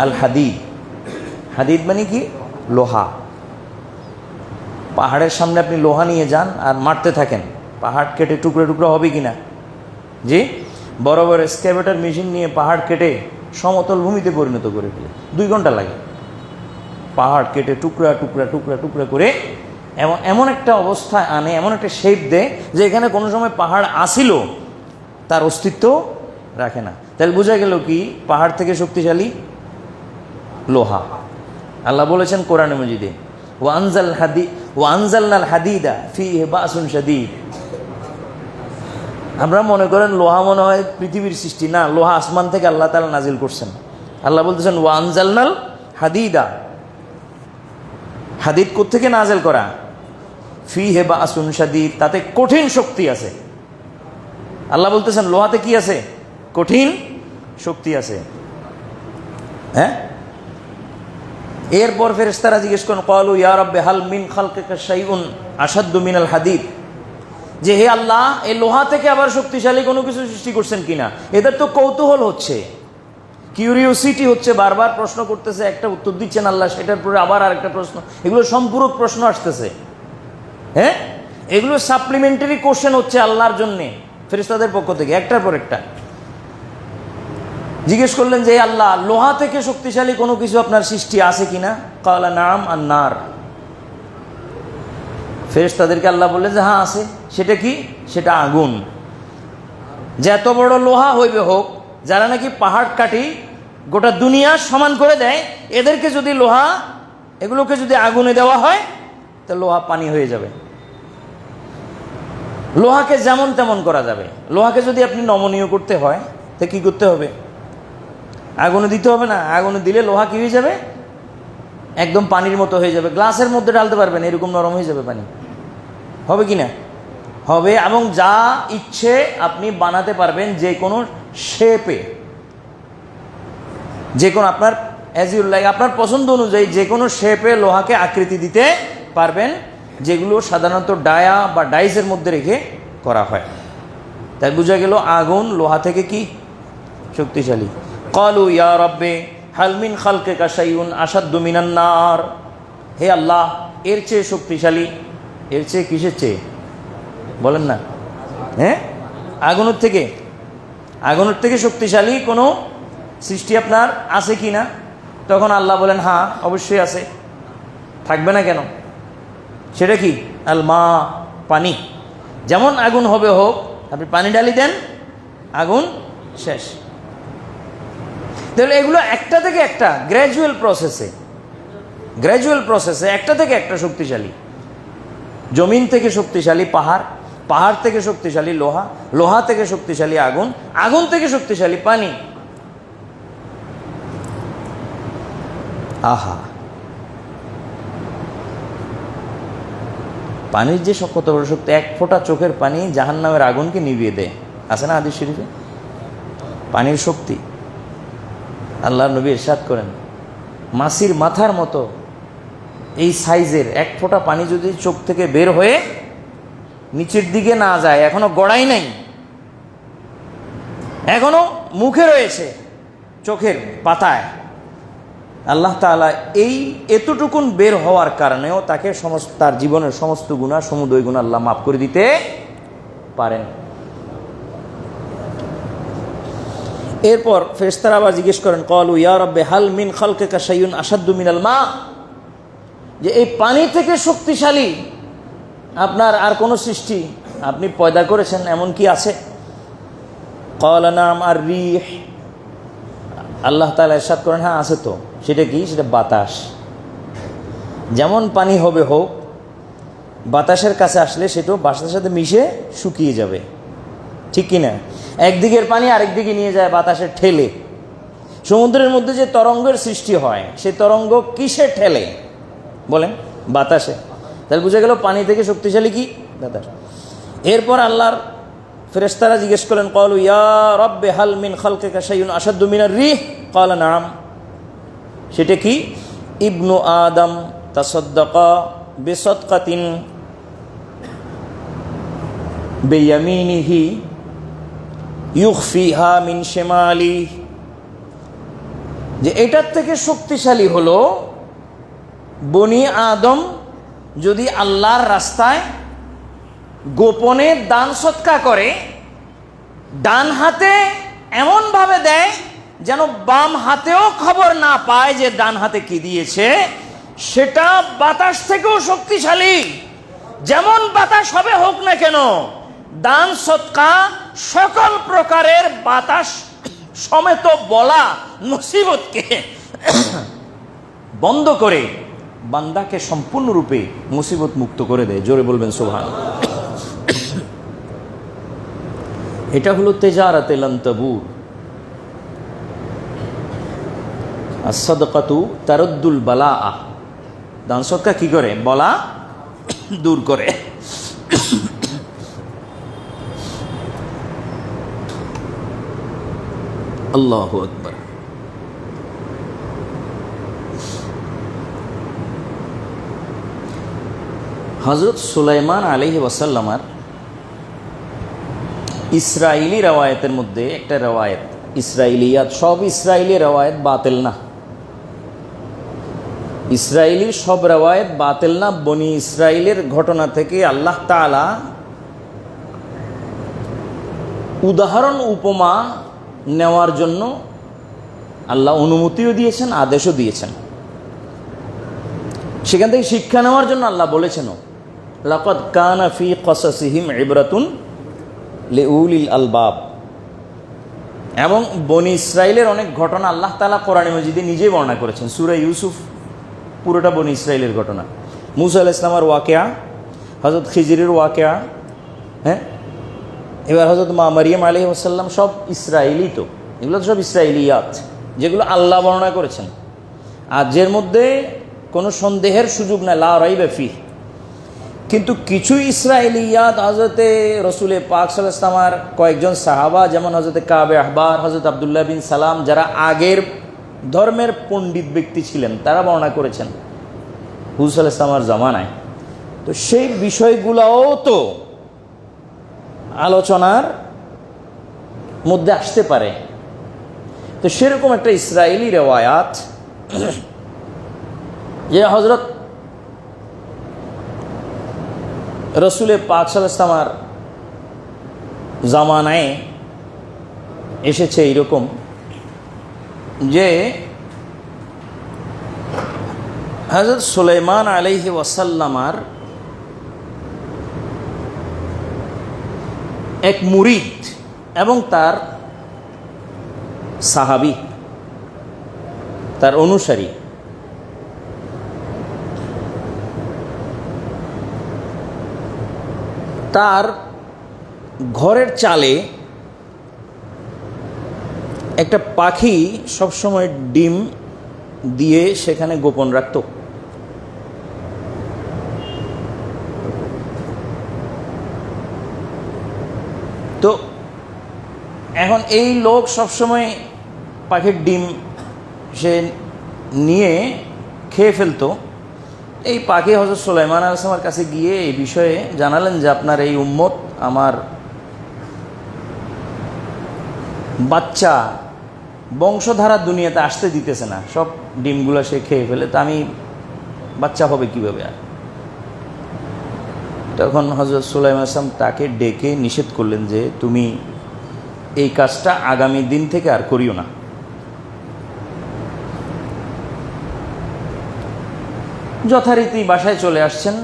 আল হাদিদ। হাদিদ মানে কি? লোহা। পাহাড়ের সামনে আপনি লোহা নিয়ে যান আর মারতে থাকেন, পাহাড় কেটে টুকরো টুকরো হবে কিনা? জি, বড় বড় এক্সকাভেটর মেশিন নিয়ে পাহাড় কেটে সমতল ভূমিতে পরিণত করে ফেলে 2 ঘন্টা লাগে। পাহাড় কেটে টুকরা টুকরা টুকরা টুকরা করে এমন একটা অবস্থায় আনে, এমন একটা শেপ দেয় যে এখানে কোনো সময় পাহাড় আসিল তার অস্তিত্ব রাখে না। তাহলে বোঝা গেল কি পাহাড় থেকে শক্তিশালী লোহা। আল্লাহ বলেছেন কোরআনে মজিদে ওয়ানজালনাল হাদিদা ফীহি বাসুন শাদীদ। আমরা মনে করেন লোহা মনে হয় পৃথিবীর সৃষ্টি, না, লোহা আসমান থেকে আল্লাহ তাআলা নাজিল করছেন। আল্লাহ বলতেছেন ওয়ানজালনাল হাদিদা, হাদিদ কোত্থেকে নাজিল করা? ফীহি বাসুন শাদীদ, তাতে কঠিন শক্তি আছে। আল্লাহ বলতেছেন লোহাতে কি আছে? কঠিন শক্তি আছে। হ্যাঁ, এরপর ফেরেশতারা জিজ্ঞেস করেন ক্বালু ইয়া রাব্বি হাল মিন খালকিকা শাইউন আশাদ্দু মিনাল হাদিদ, যে হে আল্লাহ, এই লোহা থেকে আবার শক্তিশালী কোনো কিছু সৃষ্টি করছেন কিনা? এদের তো কৌতূহল হচ্ছে, কিউরিওসিটি হচ্ছে, বারবার প্রশ্ন করতেছে, একটা উত্তর দিচ্ছেন আল্লাহ, সেটার পরে আবার আরেকটা প্রশ্ন, এগুলো সম্পূরক প্রশ্ন আসতেছে। হ্যাঁ, এগুলো সাপ্লিমেন্টারি কোশ্চেন হচ্ছে আল্লাহর জন্যে ফেরেশতাদের পক্ষ থেকে, একটার পর একটা। জিজ্ঞেস করলেন যে আল্লাহ, লোহা থেকে শক্তিশালী কোনো কিছু আপনার সৃষ্টি আছে কিনা? ক্বালা নাআম আন-নার। ফেরেশতাদেরকে আল্লাহ বললেন যে হ্যাঁ আছে। সেটা কি? সেটা আগুন। যে এত বড় লোহা হইবে হোক, যারা নাকি পাহাড় কাটি গোটা দুনিয়া সমান করে দেয়, এদেরকে যদি এগুলোকে যদি আগুনে দেওয়া হয় তো লোহা পানি হয়ে যাবে। লোহাকে যেমন তেমন করা যাবে। লোহাকে যদি আপনি নমনীয় করতে হয় তো কি করতে হবে? আগুনে দিতে হবে না? আগুনে দিলে লোহা কি হয়ে যাবে? একদম পানির মতো হয়ে যাবে, গ্লাসের মধ্যে ঢালতে পারবেন, এরকম নরম হয়ে যাবে পানি। হবে কি না? হবে। এবং যা ইচ্ছে আপনি বানাতে পারবেন, যে কোনো শেপে, যে কোনো আপনার অ্যাজ ইউ লাইক, আপনার পছন্দ অনুযায়ী যে কোনো শেপে লোহাকে আকৃতি দিতে পারবেন, যেগুলো সাধারণত ডায়া বা ডাইসের মধ্যে রেখে করা হয়। তাই বোঝা গেল আগুন লোহা থেকে কি শক্তিশালী। ক্বালু ইয়া রাব্বি হাল মিন খালকিকা শাইউন আশাদ্দু মিনান নার। হে আল্লাহ, এর চেয়ে শক্তিশালী, এর চেয়ে কিসের চেয়ে বলেন না? হ্যাঁ, আগুনের থেকে, আগুনের থেকে শক্তিশালী কোনো সৃষ্টি আপনার আছে কি না? তখন আল্লাহ বলেন হ্যাঁ অবশ্যই আছে, থাকবে না কেন? সেটা কি? আল মা, পানি। যেমন আগুন হবে হোক, আপনি পানি ঢালি দেন, আগুন শেষ। তাহলে এগুলো একটা থেকে একটা গ্র্যাজুয়াল প্রসেসে একটা থেকে একটা শক্তিশালী। জমিন থেকে শক্তিশালী পাহাড়, পাহাড় থেকে শক্তিশালী লোহা, লোহা থেকে শক্তিশালী আগুন, আগুন থেকে শক্তিশালী পানি। আহা, পানির যে কত বড় শক্তি! এক ফোঁটা চোখের পানি জাহান্নামের আগুনকে নিভিয়ে দেয়, আছে না হাদিস শরীফে? পানির শক্তি। আল্লাহর নবী ইরশাদ করেন, মাছির মাথার মতো এই সাইজের এক ফোঁটা পানি যদি চোখ থেকে বের হয়ে নিচের দিকে না যায়, এখনো গড়াই নাই, এখনো মুখে রয়েছে চোখের পাতায়, আল্লাহ তাআলা এই এতটুকুন বের হওয়ার কারণেও তাকে তার জীবনের সমস্ত গুনাহ, সমুদয় গুনাহ আল্লাহ মাফ করে দিতে পারেন। এরপর ফেরেশতারা আবার জিজ্ঞেস করেন, ক্বালু ইয়া রাব্বি হাল মিন খালকিকা শাইউন আশাদ্দু মিনাল মা। যে এই পানি থেকে শক্তিশালী আপনার আর কোনো সৃষ্টি আপনি পয়দা করেছেন এমন কি আছে? ক্বালা নাম আর রিহ। আল্লাহ তাআলা ইরশাদ করেন, হ্যাঁ আছে তো। সেটা কি? সেটা বাতাস। যেমন পানি হবে হোক, বাতাসের কাছে আসলে সেটাও বাতাসের সাথে মিশে শুকিয়ে যাবে, ঠিক কি না? একদিকের পানি আরেক দিকে নিয়ে যায় বাতাসের ঠেলে। সমুদ্রের মধ্যে যে তরঙ্গের সৃষ্টি হয়, সেই তরঙ্গ কিসে ঠেলে বলেন? বাতাসে। তাহলে বুঝা গেল পানি থেকে শক্তিশালী কি? বাতাস। এরপর আল্লাহর ফেরেশতারা জিজ্ঞেস করলেন, ক্বালু ইয়া রাব্বি হাল মিন খালকিকা শাইউন আশাদ্দু মিনার রিহ। ক্বালা নাম। সেটা কি? ইবনু আদম তাসাদ্দাকা বিসাদকাতিন বিয়ামিনিহি ইউখফিহা মিন শিমালি। যে এটার থেকে শক্তিশালী হলো বনি আদম যদি আল্লাহর রাস্তায় গোপনে দান সৎকা করে, ডান হাতে এমনভাবে দেয় যেন বাম হাতেও খবর না পায় যে ডান হাতে কি দিয়েছে, সেটা বাতাস থেকেও শক্তিশালী। যেমন বাতাস হবে হোক না কেন, দান সৎকা সকল প্রকারের বাতাস সমেত বলা মুসিবতকে বন্ধ করে বান্দাকে সম্পূর্ণরূপে মুসিবত মুক্ত করে দেয়। জোরে বলবেন সুবহানাল্লাহ। এটা হলো তেজারাতে লান তাবুর। as-sadaqatu তারুদ্দুল বালাআ। দান সদকা কি করে? বলা দূর করে। আল্লাহু আকবার। হযরত সুলাইমান আলাইহি ওয়াসাল্লামার ইসরাইলি রওয়ায়াতের মধ্যে একটা রওয়ায়াত, ইসরাইলিয়াত, সব ইসরাইলি রওয়ায়াত বাতিল না, ইসরাইলি সব রওয়ায়াত বাতিল না। বনি ইসরাইলের ঘটনা থেকে আল্লাহ তাআলা উদাহরণ উপমা নেওয়ার জন্য আল্লাহ অনুমতিও দিয়েছেন, আদেশও দিয়েছেন। সেখান থেকে শিক্ষা নেওয়ার জন্য আল্লাহ বলেছেনও, লাকাদ কানা ফি কসাসিহিম ইবরাতুন লিউলিল আলবাব। এবং বনি ইসরাইলের অনেক ঘটনা আল্লাহ তাআলা কোরআনে মাজিদে নিজেই বর্ণনা করেছেন। সূরা ইউসুফ পুরোটা বনি ইসরাইলের ঘটনা। মূসা আলাইহিস সালামের ওয়াকিয়া, হযরত খিজিরের ওয়াকিয়া, হ্যাঁ, এবার হযরত মা মারিয়াম আলাইহিস সালাম, সব ইসরাইলি। তো এগুলো তো সব ইসরাইলিয়াত, যেগুলো আল্লাহ বর্ণনা করেছেন। আর যের মধ্যে কোনো সন্দেহের সুযোগ নাই, লা রাইবা ফিহ। কিন্তু কিছু ইসরায়েলিয়াত হজরতে রসুল পাক সাল্লাল্লাহু আলাইহি ওয়াসাল্লামের কয়েকজন সাহাবা, যেমন হজরতে কাবে আহবার, হজরত আবদুল্লাহ বিন সালাম, যারা আগের ধর্মের পণ্ডিত ব্যক্তি ছিলেন, তারা বর্ণনা করেছেন হুজুর সাল্লাল্লাহু আলাইহি ওয়াসাল্লামের জামানায়। তো সেই বিষয়গুলোও তো আলোচনার মধ্যে আসতে পারে। তো সেরকম একটা ইসরায়েলি রেওয়ায়াত যে হজরত রসুল পাক সাল্লাল্লাহু আলাইহি ওয়াসাল্লামের জামানায় এসেছে এইরকম যে হযরত সুলাইমান আলাইহি ওয়াসাল্লামার এক মুরিদ এবং তার সাহাবী, তার অনুসারী, তার ঘরের চালে একটা পাখি সবসময় ডিম দিয়ে সেখানে গোপন রাখত। তো এখন এই লোক সবসময় পাখির ডিম সে নিয়ে খেয়ে ফেলতো। এই পাখি হযরত সুলাইমান আলাইহিস সালামের কাছে গিয়ে এই বিষয়ে জানালেন যে আপনার এই উম্মত আমার বাচ্চা বংশধারা দুনিয়াতে আসতে দিতেছে না, সব ডিমগুলো সে খেয়ে ফেলে, তা আমি বাচ্চা হবে কীভাবে? আর তখন হযরত সুলাইমান আলাইহিস সালাম তাকে ডেকে নিষেধ করলেন যে তুমি এই কাজটা আগামী দিন থেকে আর করিও না। যথারীতি বাসায় চলে আসছেন।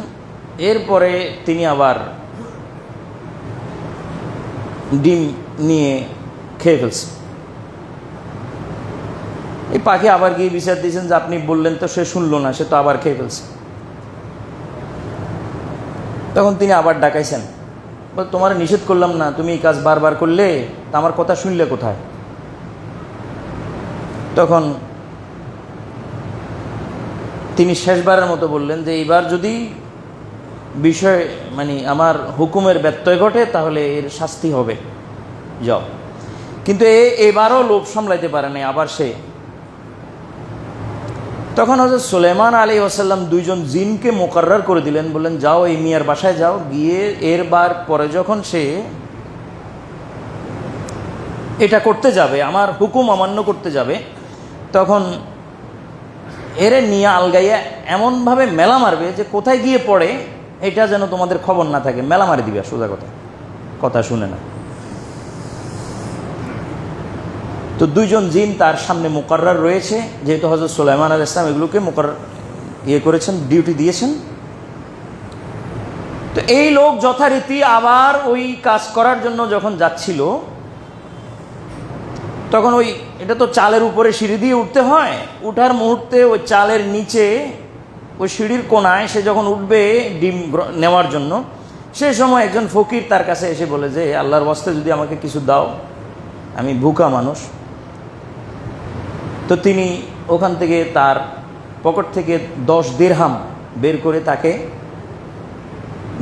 এরপরে তিনি আবার ডিম নিয়ে খেয়ে ফেলছেন। এই পাখি আবার গিয়ে বিচার দিয়েছেন যে আপনি বললেন তো, সে শুনলো না, সে তো আবার খেয়ে ফেলছে। তখন তিনি আবার ডাকাইছেন, তোমার নিষেধ করলাম না, তুমি এই কাজ বারবার করলে, তা আমার কথা শুনলে কোথায়? তখন তিনি শেষবারের মতো বললেন যে এইবার যদি বিষয় আমার হুকুমের ব্যত্যয় ঘটে তাহলে এর শাস্তি হবে, যাও। কিন্তু এবারও লোভ সামলাইতে পারে নাই, আবার সে। তখন হযরত সুলাইমান আলাইহিস ওয়াসাল্লাম দুইজন জিনকে মুকাররার করে দিলেন, বললেন যাও এই মিয়ার বাসায় যাও, গিয়ে এরবার পরে যখন সে এটা করতে যাবে, আমার হুকুম অমান্য করতে যাবে, তখন এরে নিয়ে আলগাইয়া এমনভাবে মেলা মারবে যে কোথায় গিয়ে পড়ে এটা যেন তোমাদের খবর না থাকে, মেলা মারি দিবে। সোজা কথা শুনে না। তো দুইজন জিন তার সামনে মুকাররার রয়েছে, যেহেতু হযরত সুলাইমান আলাইহিস সালাম এগুলোকে করেছেন, ডিউটি দিয়েছেন। তো এই লোক যথারীতি আবার ওই কাজ করার জন্য যখন যাচ্ছিল, তখন এটা তো চালের উপরে সিঁড়ি দিয়ে উঠতে হয়, উঠার মুহূর্তে ওই চালের নিচে ওই সিঁড়ির কোনায় সে যখন উঠবে ডিম নেওয়ার জন্য, সেই সময় একজন ফকির তার কাছে এসে বলে যে আল্লাহর ওয়াস্তে যদি আমাকে কিছু দাও, আমি ভুকা মানুষ। তো তিনি ওখান থেকে তার পকেট থেকে 10 দিরহাম বের করে তাকে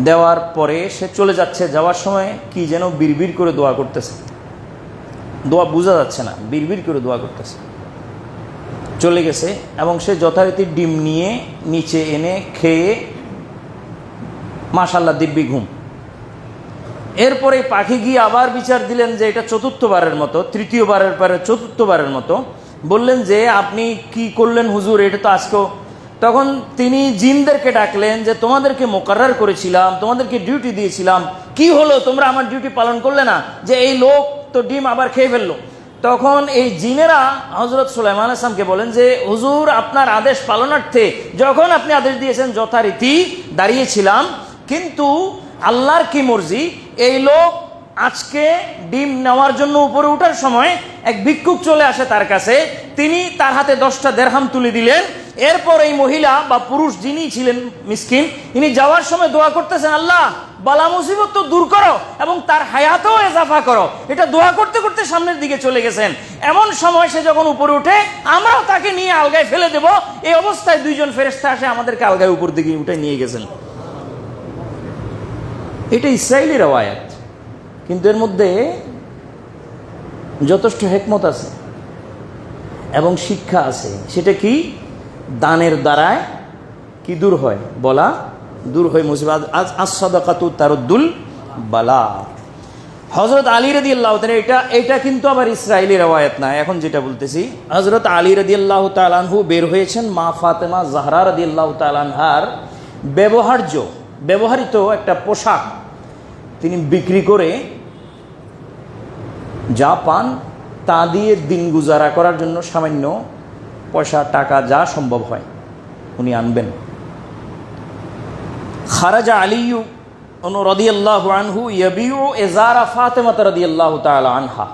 দেওয়ার পরে সে চলে যাচ্ছে। যাওয়ার সময় কি যেন বিড়বিড় করে দোয়া করতেছে, দোয়া বোঝা যাচ্ছে না, বিড়বিড় করে দোয়া করতেছে। চলে গেছে এবং সে যথারীতি ডিম নিয়ে নিচে এনে খেয়ে মাশাআল্লাহ দিব্যি ঘুম। এরপরে পাখি গিয়ে আবার বিচার দিলেন যে এটা চতুর্থবারের মতো, তৃতীয়বারের পরে চতুর্থবারের মতো বললেন যে আপনি কি করলেন হুজুর, এটা তো আজকেও। তখন তিনি জিনদেরকে ডাকলেন যে তোমাদেরকে মুকাররার করেছিলাম, তোমাদেরকে ডিউটি দিয়েছিলাম, কি হলো তোমরা আমার ডিউটি পালন করলে না, যে এই লোক তো ডিম আবার খেয়ে ফেললো। তখন এই জিনেরা হযরত সুলাইমান আলাইহিস সালামকে বলেন যে হুজুর আপনার আদেশ পালনার্থে যখন আপনি আদেশ দিয়েছেন যথারীতি দাঁড়িয়েছিলাম, কিন্তু আল্লাহর কি মর্জি, এই লোক আজকে ডিম নেওয়ার জন্য উপরে ওঠার সময় এক ভিক্ষুক চলে আসে তার কাছে, তিনি তার হাতে 10টা দেরহাম তুলে দিলেন। এরপর এই মহিলা বা পুরুষ যিনি ছিলেন মিসকিন, ইনি যাওয়ার সময় দোয়া করতেছেন, আল্লাহ বালা মুসিবত তো দূর করো এবং তার হায়াতেও এজাফা করো। এটা দোয়া করতে করতে সামনের দিকে চলে গেছেন। এমন সময় সে যখন উপরে উঠে, আমরাও তাকে নিয়ে আলগায় ফেলে দেব, এই অবস্থায় 2জন ফেরেশতা আসে আমাদেরকে আলগায় উপর দিকে উঠে নিয়ে গেছেন। এটা ইসরায়েলি রওয়ায়াত, কিন্তু এর মধ্যে যথেষ্ট হিকমত আছে এবং শিক্ষা আছে। সেটা কি? দানের দ্বারায় কি দূর হয়? বলা দূর হয়, মুসিবত। আস-সাদাকাতু তারুদ্দুল বালা। হযরত আলী রাদিয়াল্লাহু তাআলা, এটা কিন্তু আবার ইসরায়েলি রওয়ায়াত না। এখন যেটা বলতেছি, হযরত আলী রাদিয়াল্লাহু তাআলা আনহু বের হয়েছেন মা ফাতেমা জাহরা রাদিয়াল্লাহু তাআলা আনহার ব্যবহৃত একটা পোশাক তিনি বিক্রি করে যা পান তা দিয়ে দিন গুজারা করার জন্য সামান্য পয়সা টাকা যা সম্ভব হয় উনি আনবেন। খারাজা আলিয়ু রাদিয়াল্লাহু আনহু ইয়াবিউ ইজারা ফাতেমা রাদিয়াল্লাহু তাআলা আনহা।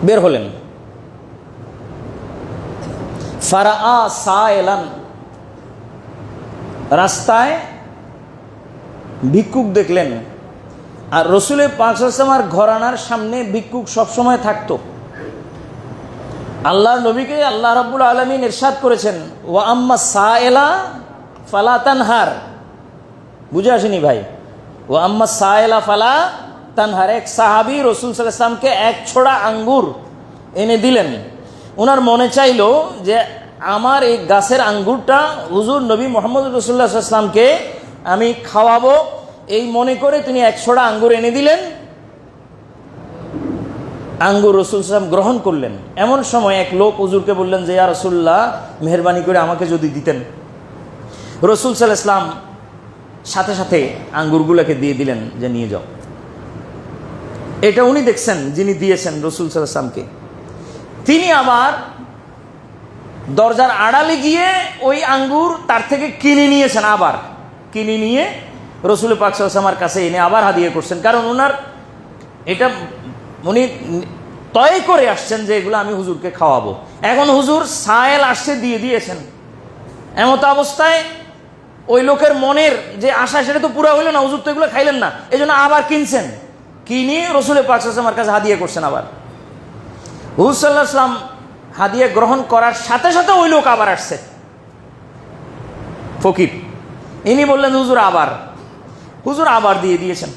বের হলেন, ফারাআ সাইলান, রাস্তায় ভিক্ষুক দেখলেন। আর রসুলের পাক সাল্লাল্লাহু আলাইহি ওয়াসাল্লামের ঘরানার সামনে ভিক্ষুক সবসময় থাকতো। আল্লাহর নবীকে আল্লাহ রাব্বুল আলামিন ইরশাদ করেছেন, ওয়া আম্মা সাইলা ফালা তানহার। বুঝে আসেনি ভাই? ওয়া আম্মা সাইলা ফালা তানহার। এক সাহাবী রসুল সাল্লাল্লাহু আলাইহি ওয়াসাল্লামকে এক ছোড়া আঙ্গুর এনে দিলেন। ওনার মনে চাইলো যে আমার এই গাছের আঙ্গুরটা হুজুর নবী মুহাম্মদ রাসূলুল্লাহ সাল্লাল্লাহু আলাইহি ওয়াসাল্লামকে আমি খাওয়াবো, এই মনে করে তিনি এক ছোড়া আঙ্গুর এনে দিলেন। আঙ্গুর রাসূল সাল্লাল্লাহু আলাইহি ওয়াসাল্লাম গ্রহণ করলেন। এমন সময় এক লোক হুজুরকে বললেন যে, ইয়া রাসূলুল্লাহ, মেহেরবানি করে আমাকে যদি দিতেন। রাসূল সাল্লাল্লাহু আলাইহি ওয়াসাল্লাম সাথে সাথে আঙ্গুরগুলোকে দিয়ে দিলেন যে নিয়ে যাও। এটা উনি দেখছেন যিনি দিয়েছেন রাসূল সাল্লাল্লাহু আলাইহি ওয়াসাল্লামকে। তিনি আবার দরজার আড়ালে গিয়ে ওই আঙ্গুর তার থেকে কিনে নিয়েছেন, আবার কিনে নিয়ে রসুল পাক সাল্লাল্লাহু আলাইহি ওয়াসাল্লামের কাছে এনে আবার হাদিয়া করছেন। কারণ ওনার এটা উনি তয় করে আসছেন যে এগুলো আমি হুজুরকে খাওয়াবো। এখন হুজুর সায়েল আসছে, দিয়ে দিয়েছেন। এমত অবস্থায় ওই লোকের মনের যে আশা সেটা তো পুরো হইল না, হুজুর তো এগুলো খাইলেন না, এই জন্য আবার কিনছেন, কিনে রসুল পাক সাল্লাল্লাহু আলাইহি ওয়াসাল্লামের কাছে হাদিয়া করছেন। আবার হুজুর সাল্লাল্লাহু আলাইহি ওয়াসাল্লাম হাদিয়া গ্রহণ করার সাথে সাথে ওই লোক আবার আসছে, ফকির। ইনি বললেন হুজুর আবার দিয়ে দিয়েছেন।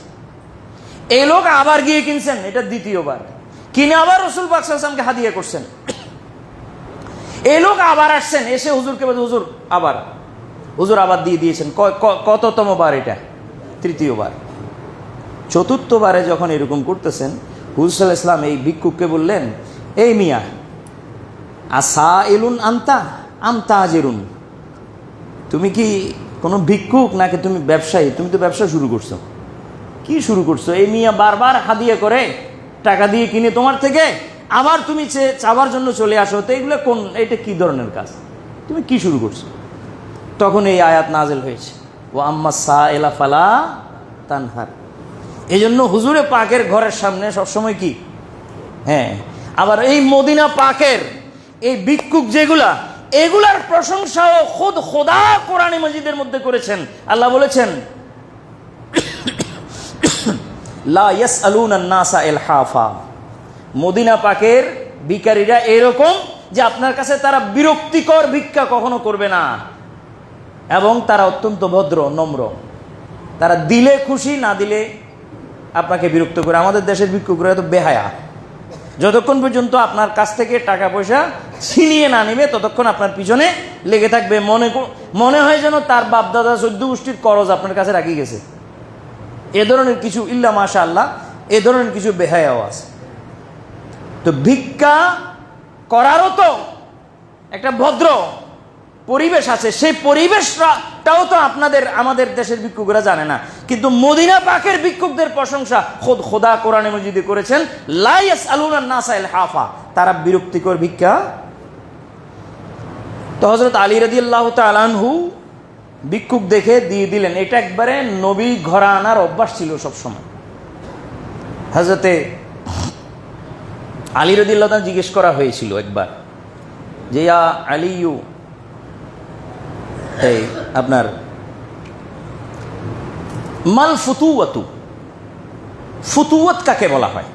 এই লোক আবার গিয়ে কিনছেন, এটা দ্বিতীয়বার কিনে আবার রসুল পাক সাল্লাল্লাহু আলাইহি ওয়াসাল্লামকে হাদিয়া করছেন। এই লোক আবার আসছেন, এসে হুজুরকে বলছে, হুজুর আবার দিয়ে দিয়েছেন। কততম বার এটা? তৃতীয়বার। চতুর্থবারে যখন এরকম করতেছেন, হুজুর সাল্লাল্লাহু আলাইহি ওয়াসাল্লাম এই ভিক্ষুককে বললেন, এই মিয়া, আসাইলুন আনতা আম তাজিরুন, তুমি কি কোনো ভিক্ষুক নাকি তুমি ব্যবসায়ী? তুমি তো ব্যবসা শুরু করছো। কি শুরু করছো? এই মিয়া বারবার হাদিয়া করে টাকা দিয়ে কিনে তোমার থেকে, আবার তুমি চাওয়ার জন্য চলে আসো, তো এগুলো এটা কি ধরনের কাজ? তুমি কি শুরু করছো? তখন এই আয়াত নাজেল হয়েছে, ও আম্মা সাইলা ফালা তানহার। এই জন্য হুজুরে পাকের ঘরের সামনে সবসময় কি, হ্যাঁ, আবার এই মদিনা পাকের এই ভিক্ষুক যেগুলা, এগুলার প্রশংসাও খোদা কোরআনে মাজিদের মধ্যে করেছেন। আল্লাহ বলেছেন, লা ইয়াসআলুনা নাসা ইলহাফা। মদিনা পাকের ভিখারীরা এরকম যে আপনার কাছে তারা বিরক্তিকর ভিক্ষা কখনো করবে না, এবং তারা অত্যন্ত ভদ্র নম্র। তারা দিলে খুশি, না দিলে আপনাকে বিরক্ত করে। আমাদের দেশের ভিক্ষুকরা তো বেহায়া, যতক্ষণ পর্যন্ত আপনার কাছ থেকে টাকা পয়সা ছিনিয়ে না নেবে ততক্ষণ আপনার পিছনে লেগে থাকবে। মনে হয় যেন তার বাপদাদা 14 গোষ্ঠীর করজ আপনার কাছে রাখি গেছে। এ ধরনের কিছু, ইল্লা মাশাআল্লাহ, এ ধরনের কিছু বেহায়াও আছে। তো ভিক্ষা করারও তো একটা ভদ্র পরিবেশ আছে, সেই পরিবেশটাও তো আমাদের দেশের ভিক্ষুকরা জানে না। কিন্তু মদিনা পাকের ভিক্ষুকদের প্রশংসা খোদা কোরআনে মাজিদে করেছেন, লা ইয়াসআলুনা নাসা ইলহাফা, তারা বিরক্তিকর ভিক্ষা। তো হযরত আলী রাদিয়াল্লাহু তাআলা আনহু ভিক্ষুক দেখে দিয়ে দিলেন। এটা একবারে নবী ঘরানার অভ্যাস ছিল সবসময়। হযরতে আলী রাদিয়াল্লাহু তাআলা জিজ্ঞেস করা হয়েছিল একবার যে ইয়া আলিয়ু, এই আপনার মাল ফুতুওয়াতু, ফুতুওয়াত কাকে বলা হয়?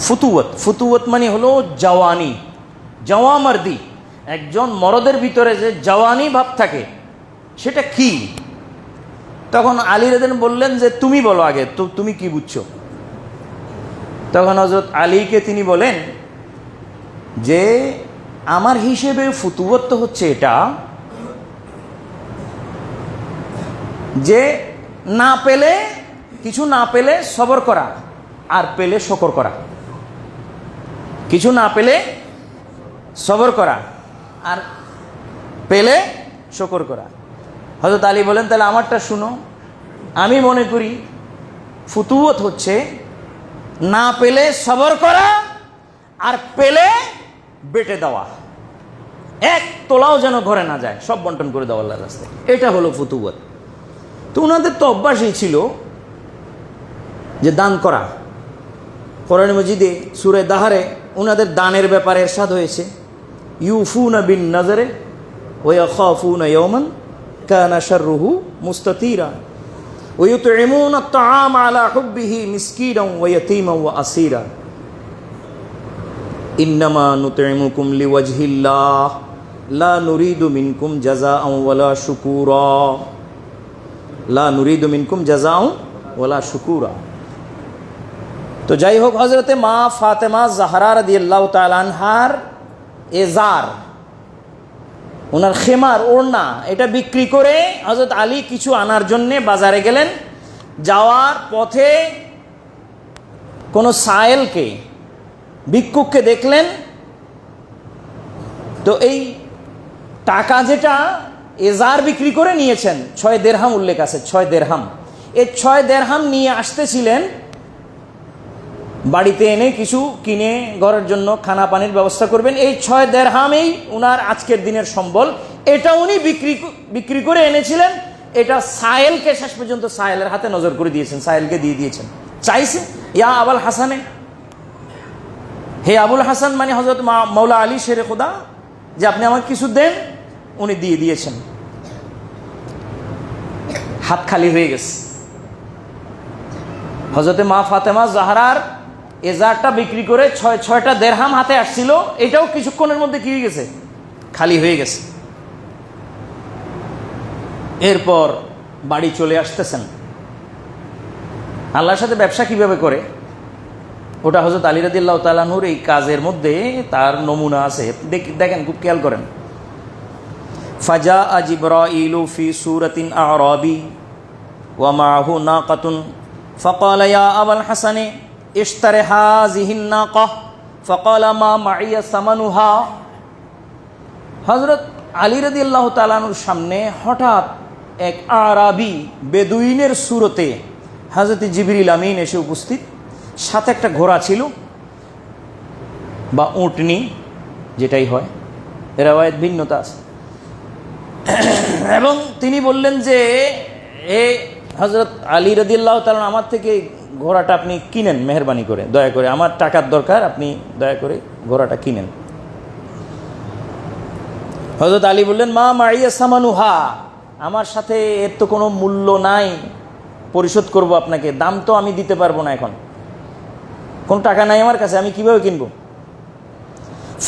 ফুতুওয়াত, ফুতুওয়াত মানে হলো জওয়ানি, জওয়ামার্দি। একজন মরদের ভিতরে যে জওয়ানি ভাব থাকে সেটা কি? তখন আলী রাদিয়াল্লাহু বললেন যে তুমি বলো আগে, তো তুমি কি বুঝছো? তখন হযরত আলীকে তিনি বলেন যে আমার হিসেবে ফুতুওয়াত তো হচ্ছে এটা যে না পেলে, কিছু না পেলে সবর করা, আর পেলে শুকর করা। কিছু না পেলে সবর করা, আর পেলে শুকর করা। হযরত আলী বলেন তাহলে আমারটা শুনো। আমি মনে করি ফুতুওয়াত হচ্ছে না পেলে সবর করা, আর পেলে বেটে দেওয়া, এক তোলাও যেন ঘরে না যায়, সব বন্টন করে দেওয়া আল্লাহর রাস্তায়। এটা হলো ফুতুওয়াত। তো ওনাদের তো অভ্যাসই ছিল যে দান করা। কোরআন মজিদে সূরা দাহারে ওনাদের দানের ব্যাপারে ইরশাদ হয়েছে, ইউফুনা বিন নাজরে ওয়া ইয়াখাফুনা ইয়াওমান কানা শাররুহু মুস্তাতিরা ওয়া ইউতঈমুনা আত-তাআমা আলা হুব্বিহি মিসকিনান ওয়া ইয়াতীমান ওয়া আসীরা ইন্নামা নুতঈমুকুম লিওয়াজহিল্লাহ লা নুরিদু মিনকুম জাযাআন ওয়ালা শুকুরা, লা নুরিদু মিনকুম জাযাআন ওয়ালা শুকুরা। তো যাই হোক, হযরতে মা ফাতেমা জাহরা রাদিয়াল্লাহু তাআলা আনহার এজার, ওনার খেমার, ওড়না, এটা বিক্রি করে হযরত আলী কিছু আনার জন্যে বাজারে গেলেন। যাওয়ার পথে কোনো সায়েলকে, ভিক্ষুককে দেখলেন। তো এই টাকা যেটা এজার বিক্রি করে নিয়েছেন, 6 দেরহাম উল্লেখ আছে, 6 দেরহাম। এই 6 দেরহাম নিয়ে আসতেছিলেন, বাড়িতে এনে কিছু কিনে ঘরের জন্য খানা পানির ব্যবস্থা করবেন। এই 6 দেরহামেই উনার আজকের দিনের সম্বল। এটা উনি বিক্রি করে এনেছিলেন। এটা সায়েলকে শেষ পর্যন্ত সায়েলের হাতে নজর করে দিয়েছেন, সায়েলকে দিয়ে দিয়েছেন। চাইছে ইয়া আবুল হাসানে, হে আবুল হাসান, মানে হযরত মাওলা আলী শেরে খোদা, যে আপনি আমাকে কিছু দেন। উনি দিয়ে দিয়েছেন, হাত খালি হয়ে গেছে। হযরতে মা ফাতেমা জাহরার এজারটা বিক্রি করে 6টা দেরহাম হাতে আসছিল, এটাও কিছুক্ষণের মধ্যে কি হয়ে গেছে? খালি হয়ে গেছে। এরপর বাড়ি চলে আসতেছেন। আল্লাহর সাথে ব্যবসা কিভাবে করে ওটা হযরত আলী রাদিয়াল্লাহু তাআলা আনহুর এই কাজের মধ্যে তার নমুনা আছে। দেখেন, খুব খেয়াল করেন। ফাজাআ জিবরাইলু ফি সূরাতিন আ'রাবি ওয়া মা'হু নাকাতুন ফাকালা ইয়া আবুল হাসানি ইশতারি হাযিহিন নাকাহ ফাকালা মা মাইয়া সামানুহা। হযরত আলী রাদিয়াল্লাহু তাআলা আনহুর সামনে হঠাৎ এক আরাবি বেদুইনের সুরতে হযরত জিবরিল আমিন এসে উপস্থিত। সাথে একটা ঘোড়া ছিল বা উটনি, যেটাই হয়, রিওয়ায়াত ভিন্নতা আছে। এবং তিনি বললেন যে এ হযরত আলী রাদিয়াল্লাহু তাআলা আমার থেকে ঘোড়াটা আপনি কিনেন, মেহেরবানি করে, দয়া করে, আমার টাকার দরকার, আপনি দয়া করে ঘোড়াটা কিনেন। হযরত আলী বললেন মা মাইয়া সামানুহা, আমার সাথে এর তো কোনো মূল্য নাই, পরিশোধ করব আপনাকে, দাম তো আমি দিতে পারবো না, এখন কোন টাকা নাই আমার কাছে, আমি কিভাবে কিনবো?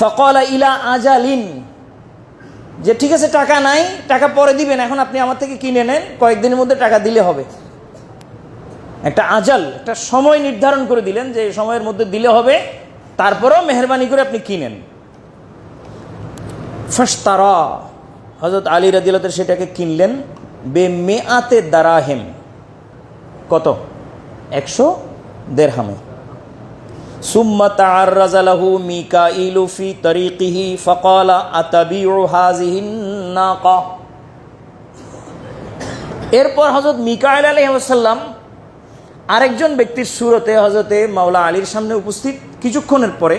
ফাকালা ইলা আজালিন, যে ঠিক আছে টাকা নাই, টাকা পরে দিবেন, এখন আপনি আমার থেকে কিনে নেন, কয়েকদিনের মধ্যে টাকা দিলে হবে। একটা আজাল, একটা সময় নির্ধারণ করে দিলেন যে এই সময়ের মধ্যে দিলে হবে, তারপরেও মেহেরবানি করে আপনি কিনেন। ফাশতারা, হযরত আলী রাদিয়াল্লাহু তাআলা সেটাকে কিনলেন বেমিআতে দারাহিম, কত? 100 দেরহামে। সুম্মা তাআররাজা লাহু মিকাইলু ফি তরিকিহি ফাকালা আতাবিউ হাযিহিন নাকা। এরপর হযরত মিকাইল আলাইহিস সালাম আরেকজন ব্যক্তির সুরতে হযরতে মাওলা আলীর সামনে উপস্থিত কিছুক্ষণের পরে,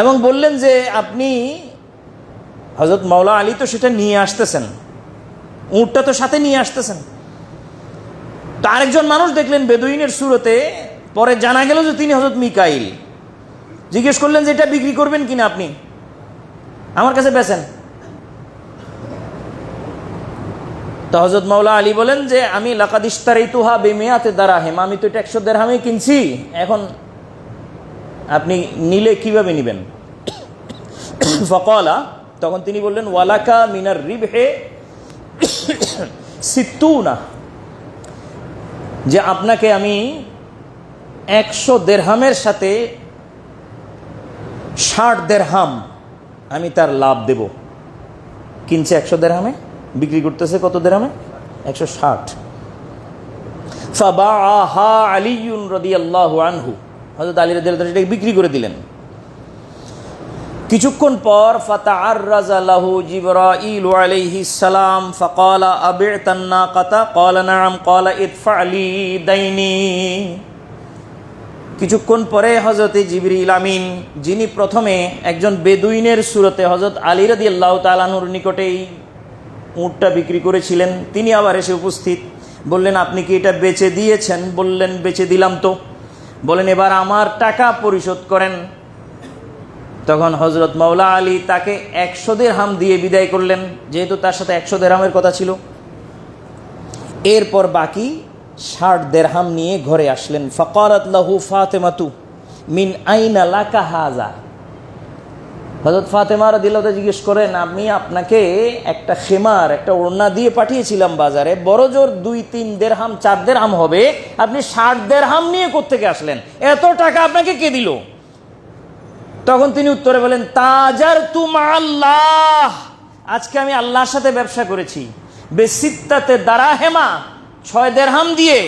এবং বললেন যে আপনি হযরত মাওলা আলী তো সেটা নিয়ে আসতেছেন, উটটা তো সাথে নিয়ে আসতেছেন। তো আরেকজন মানুষ দেখলেন বেদুইনের সুরতে, পরে জানা গেল যে তিনি হযরত মিকাইল। জিজ্ঞেস করলেন যে এটা বিক্রি করবেন কিনা, আপনি আমার কাছে বেচেন। তো হযরত মাওলা আলী বলেন যে আমি লাকাদ ইশতারাইতুহা বিমিয়াতি দারাহিম, আমি তো এটা 100 দিরহামে কিনছি, এখন আপনি নিলে কিভাবে নেবেন? ফাকালা, তখন তিনি বললেন ওয়ালাকা মিনার রিবহে সিত্তুনা, যে আপনাকে আমি 100 দিরহামের সাথে 60 দিরহাম আমি তার লাভ দেব। কিনছে 100 দিরহামে, বিক্রি করতেছে কত দিরহামে? 160। ফাবাআহা আলীউন রাদিয়াল্লাহু আনহু, হযরত আলী রাদিয়াল্লাহু আনহু এটাকে বিক্রি করে দিলেন। কিছুক্ষণ পর ফাতাআররাজা লাহু জিবরাঈল আলাইহিস সালাম ফাকালা আবি'তান নাকাতা, ক্বালা নাআম, ক্বালা ইদফা লি দাইনি। কিছুক্ষণ পরে হযরত জিবরিল আমিন, যিনি প্রথমে একজন বেদুইনের সুরতে হযরত আলী রাদিয়াল্লাহু তাআলা আনহুর নিকটেই উটটা বিক্রি করেছিলেন, তিনি আবার এসে উপস্থিত। বললেন আপনি কি এটা বেচে দিয়েছেন? বললেন বেচে দিলাম। তো বলেন এবার আমার টাকা পরিশোধ করেন। তখন হযরত মাওলা আলী তাকে 100 দিরহাম দিয়ে বিদায় করলেন, যেহেতু তার সাথে 100 দিরহামের কথা ছিল। এরপর বাকি 60 দিরহাম নিয়ে ঘরে আসলেন। ফাকালাত লাহু ফাতেমাতু মিন আইনা লাকা হাযা, হযরত ফাতেমা রাদিয়াল্লাহু তাআলা জিজ্ঞেস করেন আমি আপনাকে একটা খেমার, একটা ওড়না দিয়ে পাঠিয়েছিলাম বাজারে, বড় জোর 2-3 দিরহাম 4 দিরহাম হবে, আপনি 60 দিরহাম নিয়ে কোত্থেকে আসলেন? এত টাকা আপনাকে কে দিল? তখন তিনি উত্তরে বলেন তাজারতু মাআল্লাহ, আজকে আমি আল্লাহর সাথে ব্যবসা করেছি। বেসিত্তাতে দারাহেমা, 6 দিরহাম দিয়ে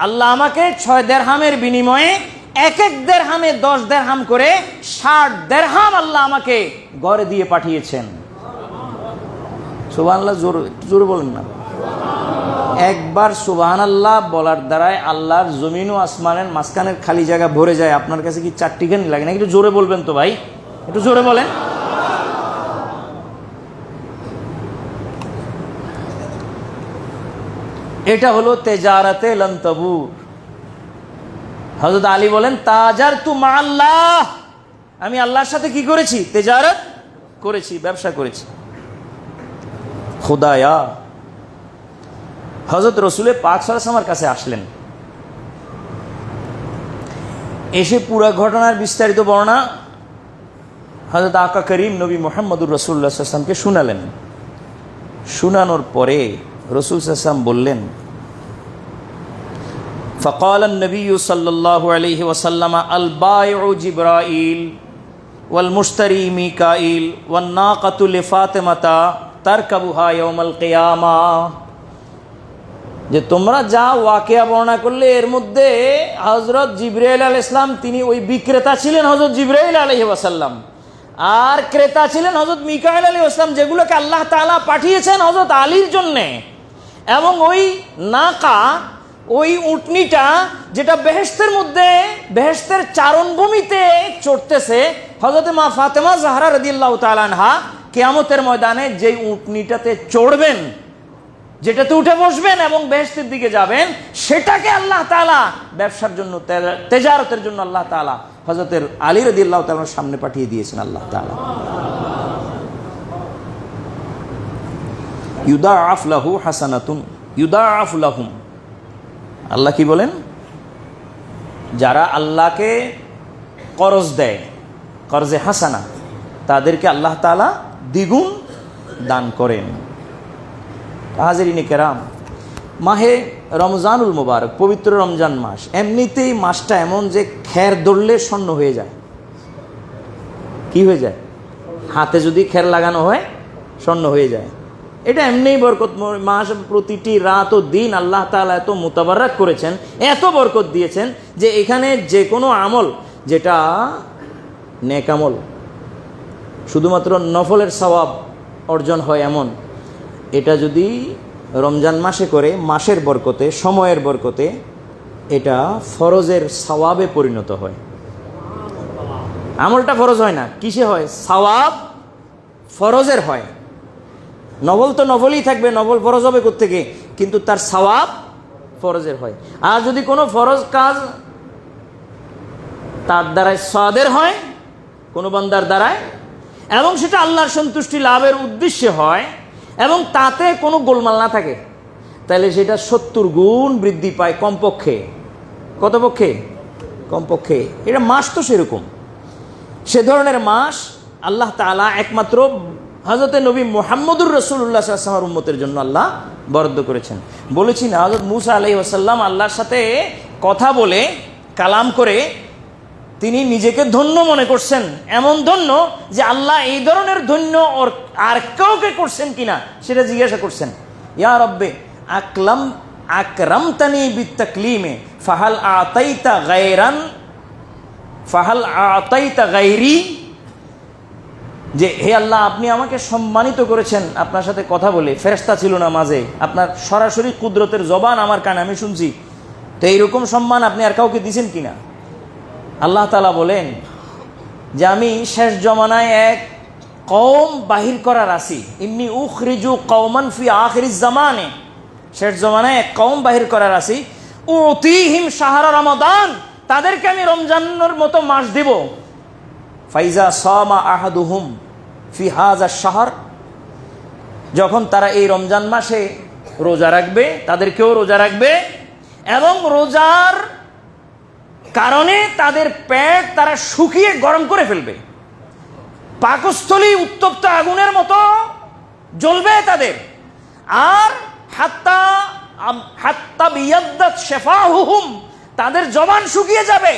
আল্লাহ আমাকে 6 দিরহামের বিনিময়ে এক দিরহামে 10 দিরহাম করে 60 দিরহাম আল্লাহ আমাকে ঘরে দিয়ে পাঠিয়েছেন। সুবহানাল্লাহ, জোরে বলেন না। একবার সুবহানাল্লাহ বলার দ্বারাই আল্লাহর জমিন ও আসমানের মাঝখানের খালি জায়গা ভরে যায়। আপনার কাছে কি 4টি গান লাগে না? একটু জোরে বলবেন তো ভাই, একটু জোরে বলেন। এটা হলো তেজারাতে লান তাবুর। হযরত আলী বলেন তাজারতু মাআল্লাহ, আমি আল্লাহর সাথে কি করেছি? তেজারত করেছি, ব্যবসা করেছি। খুদায়া, হযরত রাসূল পাক সাল্লাল্লাহু আলাইহি ওয়াসাল্লামের কাছে আসলেন। এসে পুরো ঘটনার বিস্তারিত বর্ণনা হযরত আকা করিম নবী মুহাম্মদুর রাসূলুল্লাহ সাল্লাল্লাহু আলাইহি ওয়াসাল্লামকে শুনালেন। শোনানোর পরে রাসূল সাল্লাল্লাহু আলাইহি ওয়াসাল্লাম বললেন فقال النبي صلى الله عليه وسلم البائع جبرائيل والمشتري ميكائيل والناقة لفاطمة تركبها يوم القيامة, যে তোমরা যা ওয়াকিয়া বর্ণনা করলে এর মধ্যে হযরত জিবরাইল আলাইহিস সালাম তিনি ওই বিক্রেতা ছিলেন হযরত জিবরাইল আলাইহি ওয়াসাল্লাম, আর ক্রেতা ছিলেন হযরত মিকাইল আলাইহিস সালাম, যেগুলোকে আল্লাহ তাআলা পাঠিয়েছেন হযরত আলীর জন্য। এবং ওই নাকা, ওই উটনিটা যেটা বেহেশতের মধ্যে, বেহেশতের চারণভূমিতে চড়তেছে, হযরত মা ফাতেমা জাহরা রাদিয়াল্লাহু তাআলা আনহা কিয়ামতের ময়দানে যেই উটনিটাতে চড়বেন, যেটাতে উঠে বসবেন এবং বেহেশতের দিকে যাবেন, সেটাকে আল্লাহ তাআলা ব্যবসার জন্য, তেজারতের জন্য আল্লাহ তাআলা হযরত আলী রাদিয়াল্লাহু তাআলার সামনে পাঠিয়ে দিয়েছেন। আল্লাহ তাআলা ইউদাআফ লাহু হাসানাতুন ইউদাআফ লাহুম, আল্লাহ কি বলেন? যারা আল্লাহকে করজ দেয়, করজে হাসানা, তাদেরকে আল্লাহ তাআলা দ্বিগুণ দান করেন। হাজিরিনে কেরাম, মাহে রমজানুল মুবারক, পবিত্র রমজান মাস, এমনিতেই মাসটা এমন যে খের ধরলে স্বর্ণ হয়ে যায়। কি হয়ে যায়? হাতে যদি খের লাগানো হয় স্বর্ণ হয়ে যায়। এটা এমনিই বরকতময় মাস। প্রতিটি রাত ও দিন আল্লাহ তাআলা এত মুতাবারক করেছেন, এত বরকত দিয়েছেন যে এখানে যে কোনো আমল, যেটা নেক আমল, শুধুমাত্র নফলের সওয়াব অর্জন হয় এমন, এটা যদি রমজান মাসে করে, মাসের বরকতে, সময়ের বরকতে, এটা ফরজের সওয়াবে পরিণত হয়। আমলটা ফরজ হয় না, কিসে হয়? সওয়াব, ফরজের হয়। নফল তো নফলই থাকবে, নফল ফরজ হবে কোত্থেকে, কিন্তু তার সওয়াব ফরজের হয়। আর যদি কোনো ফরজ কাজ তার দ্বারায় সাদের হয়, কোনো বান্দার দ্বারায়, এবং সেটা আল্লাহর সন্তুষ্টি লাভের উদ্দেশ্যে হয়, এবং তাতে কোনো গোলমাল না থাকে, তাহলে সেটা 70 গুণ বৃদ্ধি পায় কমপক্ষে। কত পক্ষে? কমপক্ষে। এটা মাস তো সেরকম, সে ধরনের মাস আল্লাহ তাআলা একমাত্র হযরত নবী মুহাম্মদুর রাসূলুল্লাহ সাল্লাল্লাহু আলাইহি ওয়াসাল্লাম উম্মতের জন্য আল্লাহ বরাদ্দ করেছেন। বলেছি না, হযরত মূসা আলাইহিস সালাম আল্লাহর সাথে কথা বলে, কালাম করে তিনি নিজেকে ধন্য মনে করছেন, এমন ধন্য যে আল্লাহ এই ধরনের ধন্য ওর আর কাউকে করছেন কিনা সেটা জিজ্ঞাসা করছেন। ইয়া রব্বে আকরামতানি বিতাকলিমে ফাহাল আতাইতা গায়রি, যে হে আল্লাহ, আপনি আমাকে সম্মানিত করেছেন আপনার সাথে কথা বলে, ফেরেশতা ছিল না মাঝে, আপনার সরাসরি কুদরতের জবান আমার কানে আমি শুনছি, তো এইরকম সম্মান আপনি আর কাউকে দিয়েছেন কিনা? আল্লাহ তাআলা বলেন যে আমি শেষ জমানায় এক কওম বাহির করার আছি, ইন্নী উখরিজু কওমান ফি আখিরিজ জামানে, শেষ জমানায় এক কওম বাহির করার আছি, উতিহিম শাহরা রমাদান, তাদেরকে আমি রমজানের মতো মাস দেব। ফাইজা সামা আহাদুহুম ফি হাযা শাহর, যখন তারা এই রমজান মাসে রোজা রাখবে, তাদেরকেও রোজা রাখবে, এবং রোজার কারণে তাদের পেট তারা শুকিয়ে গরম করে ফেলবে, পাকস্থলী উত্তপ্ত আগুনের মতো জ্বলবে তাদের, আর হাত্তা বিয়াদ্দাত শাফাহুহুম, তাদের জবান শুকিয়ে যাবে,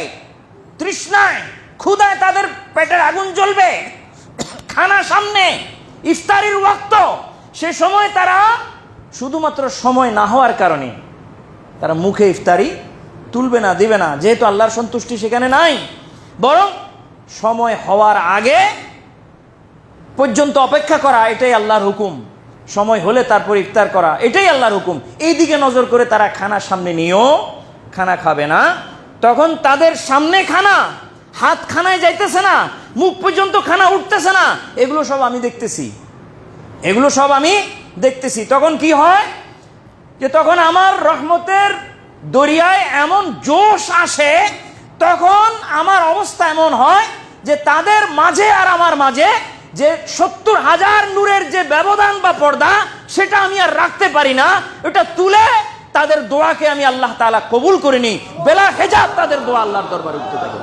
তৃষ্ণায় ক্ষুধায় তাদের পেটের আগুন জ্বলবে, খানা সামনে, ইফতারির ওয়াক্ত, সে সময় তারা শুধুমাত্র সময় না হওয়ার কারণে তারা মুখে ইফতারি তুলবে না, দিবে না, যেহেতু আল্লাহর সন্তুষ্টি সেখানে নাই, বরং সময় হওয়ার আগে পর্যন্ত অপেক্ষা করা, এটাই আল্লাহর হুকুম। সময় হলে তারপর ইফতার করা, এটাই আল্লাহর হুকুম। এই দিকে নজর করে তারা খানা সামনে নিয়েও খানা খাবে না। তখন তাদের সামনে খানা, হাত খানায় যাইতেছে না, মুখ পর্যন্ত খানা উঠতেছে না, এগুলো সব আমি দেখতেছি, এগুলো সব আমি দেখতেছি। তখন কি হয়, যে তখন আমার রহমতের দরিয়ায় এমন জোশ আসে, তখন আমার অবস্থা এমন হয় যে তাদের মাঝে আর আমার মাঝে যে 70,000 নূরের যে ব্যবধান বা পর্দা, সেটা আমি আর রাখতে পারি না, এটা তুলে তাদের দোয়াকে আমি আল্লাহ তাআলা কবুল করে নিই। বেলা হেজাব তাদের দোয়া আল্লাহর দরবারে উঠতে থাকে,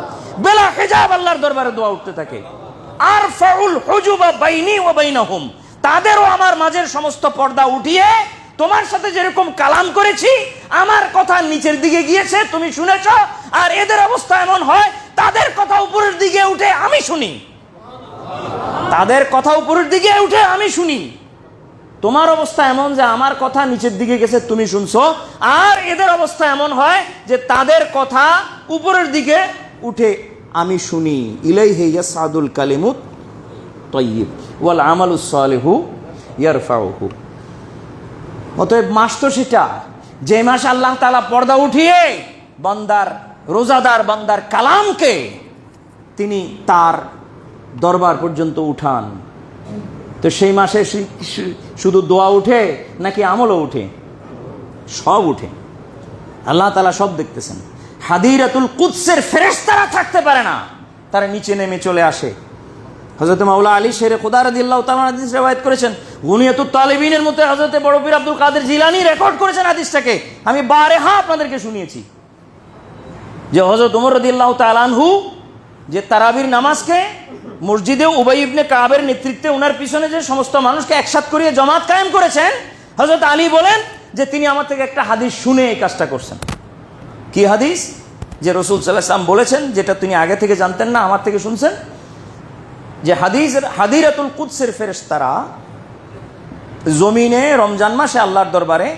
বেলা হেজাব আল্লাহর দরবারে দোয়া উঠতে থাকে। আর ফাউল হুজুবা বাইনি ওয়া বাইনাহুম, তাদেরও আমার মাঝের সমস্ত পর্দা উঠিয়ে, তোমার সাথে যেরকম কালাম করেছি, আমার কথা নিচের দিকে গিয়েছে, তুমি শুনেছ, আর এদের অবস্থা এমন হয় তাদের কথা উপরের দিকে উঠে আমি শুনি, তাদের কথা উপরের দিকে উঠে আমি শুনি। তোমার অবস্থা এমন যে আমার কথা নিচের দিকে গেছে, তুমি শুনছো, আর এদের অবস্থা এমন হয় যে তাদের কথা উপরের দিকে উঠে আমি শুনি। ইলাইহি ইয়াসআদুল কালিমুত তাইয়্যিব ওয়াল আমালুস সালিহু ইয়ারফাউহু। অতএব মাস তো সেটা, যে মাসে আল্লাহ তাআলা পর্দা উঠিয়ে বান্দার, রোজাদার বান্দার কালামকে তিনি তার দরবার পর্যন্ত উঠান। তো সেই মাসে শুধু দোয়া উঠে নাকি আমলও উঠে? সব উঠে, আল্লাহ তাআলা সব দেখতেছেন। হাদিরাতুল কুদসের ফেরেশতারা থাকতে পারে না, তারা নিচে নেমে চলে আসে। হযরত মাওলা আলী শেরে খুদা রাদিয়াল্লাহু তাআলা হাদিস রওয়ায়াত করেছেন, গুনিয়াতুত তালিবিনের মধ্যে হযরত বড় পীর আব্দুল কাদের জিলানী রেকর্ড করেছেন হাদিসটাকে, আমি বারেহা আপনাদেরকে শুনিয়েছি, যে হযরত ওমর রাদিয়াল্লাহু তাআলা আনহু যে তারাবির নামাজকে মসজিদে উবাই ইবনে কাবের নেতৃত্বে ওনার পিছনে যে সমস্ত মানুষকে একসাথ করিয়ে জামাত কায়েম করেছেন, হযরত আলী বলেন যে তিনি আমার থেকে একটা হাদিস শুনে এই কাজটা করছেন। কি হাদিস? যে রাসূল সাল্লাল্লাহু আলাইহি ওয়াসাল্লাম বলেছেন, যেটা তিনি আগে থেকে জানতেন না, আমার থেকে শুনছেন, যে হাদিরাতুল কুদসের ফেরেশতারা জমিনে রমজান মাসে আল্লাহর দরবারে,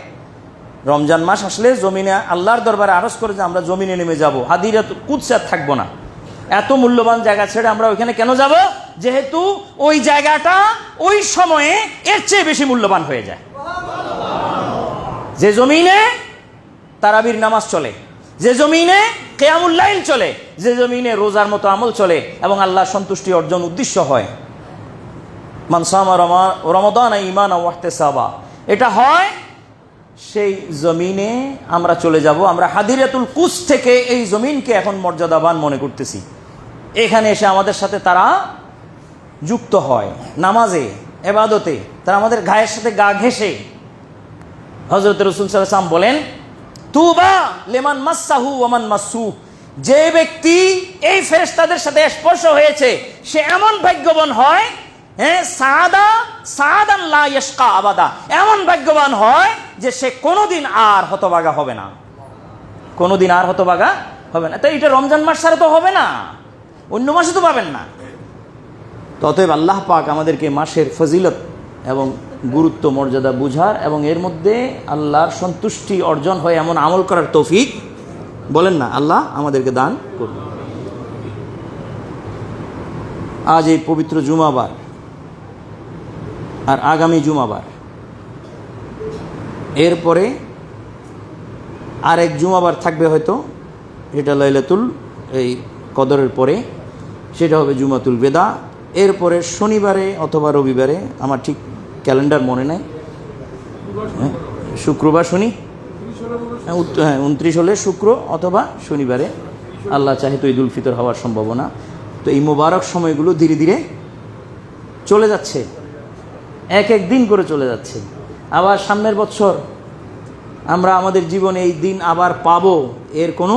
রমজান মাস আসলে জমিনে আল্লাহর দরবারে আরজ করে যে আমরা জমিনে নেমে যাব, হাদিরাতুল কুদসে আর থাকবো না, এত মূল্যবান জায়গা ছেড়ে আমরা ওইখানে কেন যাব? যেহেতু ওই জায়গাটা ওই সময়ে এর চেয়ে বেশি মূল্যবান হয়ে যায়। যে জমিনে তারাবির নামাজ চলে, যে জমিনে কিয়ামুল লাইল চলে, যে জমিনে রোজার মতো আমল চলে এবং আল্লাহর সন্তুষ্টি অর্জন উদ্দেশ্য হয়, মান সামা রমাদান ঈমানান ওয়া ইহতিসাবা। এটা হয় সেই জমিনে আমরা চলে যাব, আমরা হাদিরাতুল কুস থেকে এই জমিনকে এখন মর্যাদাবান মনে করতেছি, এখানে এসে আমাদের সাথে তারা যুক্ত হয় নামাজে, ইবাদতে, তারা আমাদের গায়ের সাথে গা ঘেঁষে। হযরত রাসূল সাল্লাল্লাহু আলাইহি ওয়াসাল্লাম বলেন, তুবা লিমান মাসসাহু ওয়া মান মাসসু, যে ব্যক্তি এই ফেরেশতাদের সাথে স্পর্শ হয়েছে সে এমন ভাগ্যবান হয়, সাদান লা ইয়াশকা আবাদা, এমন ভাগ্যবান হয় যে সে কোনোদিন আর হতভাগা হবে না, কোনোদিন আর হতভাগা হবে না। তাই এটা রমজান মাস ছাড়া তো হবে না, অন্য মাসে তো পাবেন না। অতএব আল্লাহ পাক আমাদেরকে মাসের ফজিলত এবং গুরুত্ব মর্যাদা বুঝার এবং এর মধ্যে আল্লাহর সন্তুষ্টি অর্জন হয় এমন আমল করার তৌফিক বলেন না আল্লাহ আমাদেরকে দান করুন। আজ এই পবিত্র জুমাবার আর আগামী জুমাবার, এরপরে আরেক জুমাবার থাকবে হয়তো, যেটা লাইলাতুল এই কদরের পরে, সেটা হবে জুমাতুল বেদা। এরপরে শনিবারে অথবা রবিবারে, আমার ঠিক ক্যালেন্ডার মনে নাই, শুক্রবার শনি, হ্যাঁ 29 হলে শুক্র অথবা শনিবারে আল্লাহ চাহে তো ঈদুল ফিতর হওয়ার সম্ভাবনা। তো এই মোবারক সময়গুলো ধীরে ধীরে চলে যাচ্ছে, এক এক দিন করে চলে যাচ্ছে। আবার সামনের বছর আমরা আমাদের জীবনে এই দিন আবার পাবো, এর কোনো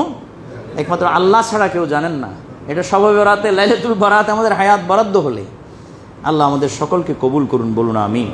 একমাত্র আল্লাহ ছাড়া কেউ জানেন না। এটা সবে বরাতে, লাইলাতুল বারাত আমাদের হায়াত বরাদ্দ হলে আল্লাহ আমাদের সকলকে কবুল করুন, বলুন আমিন।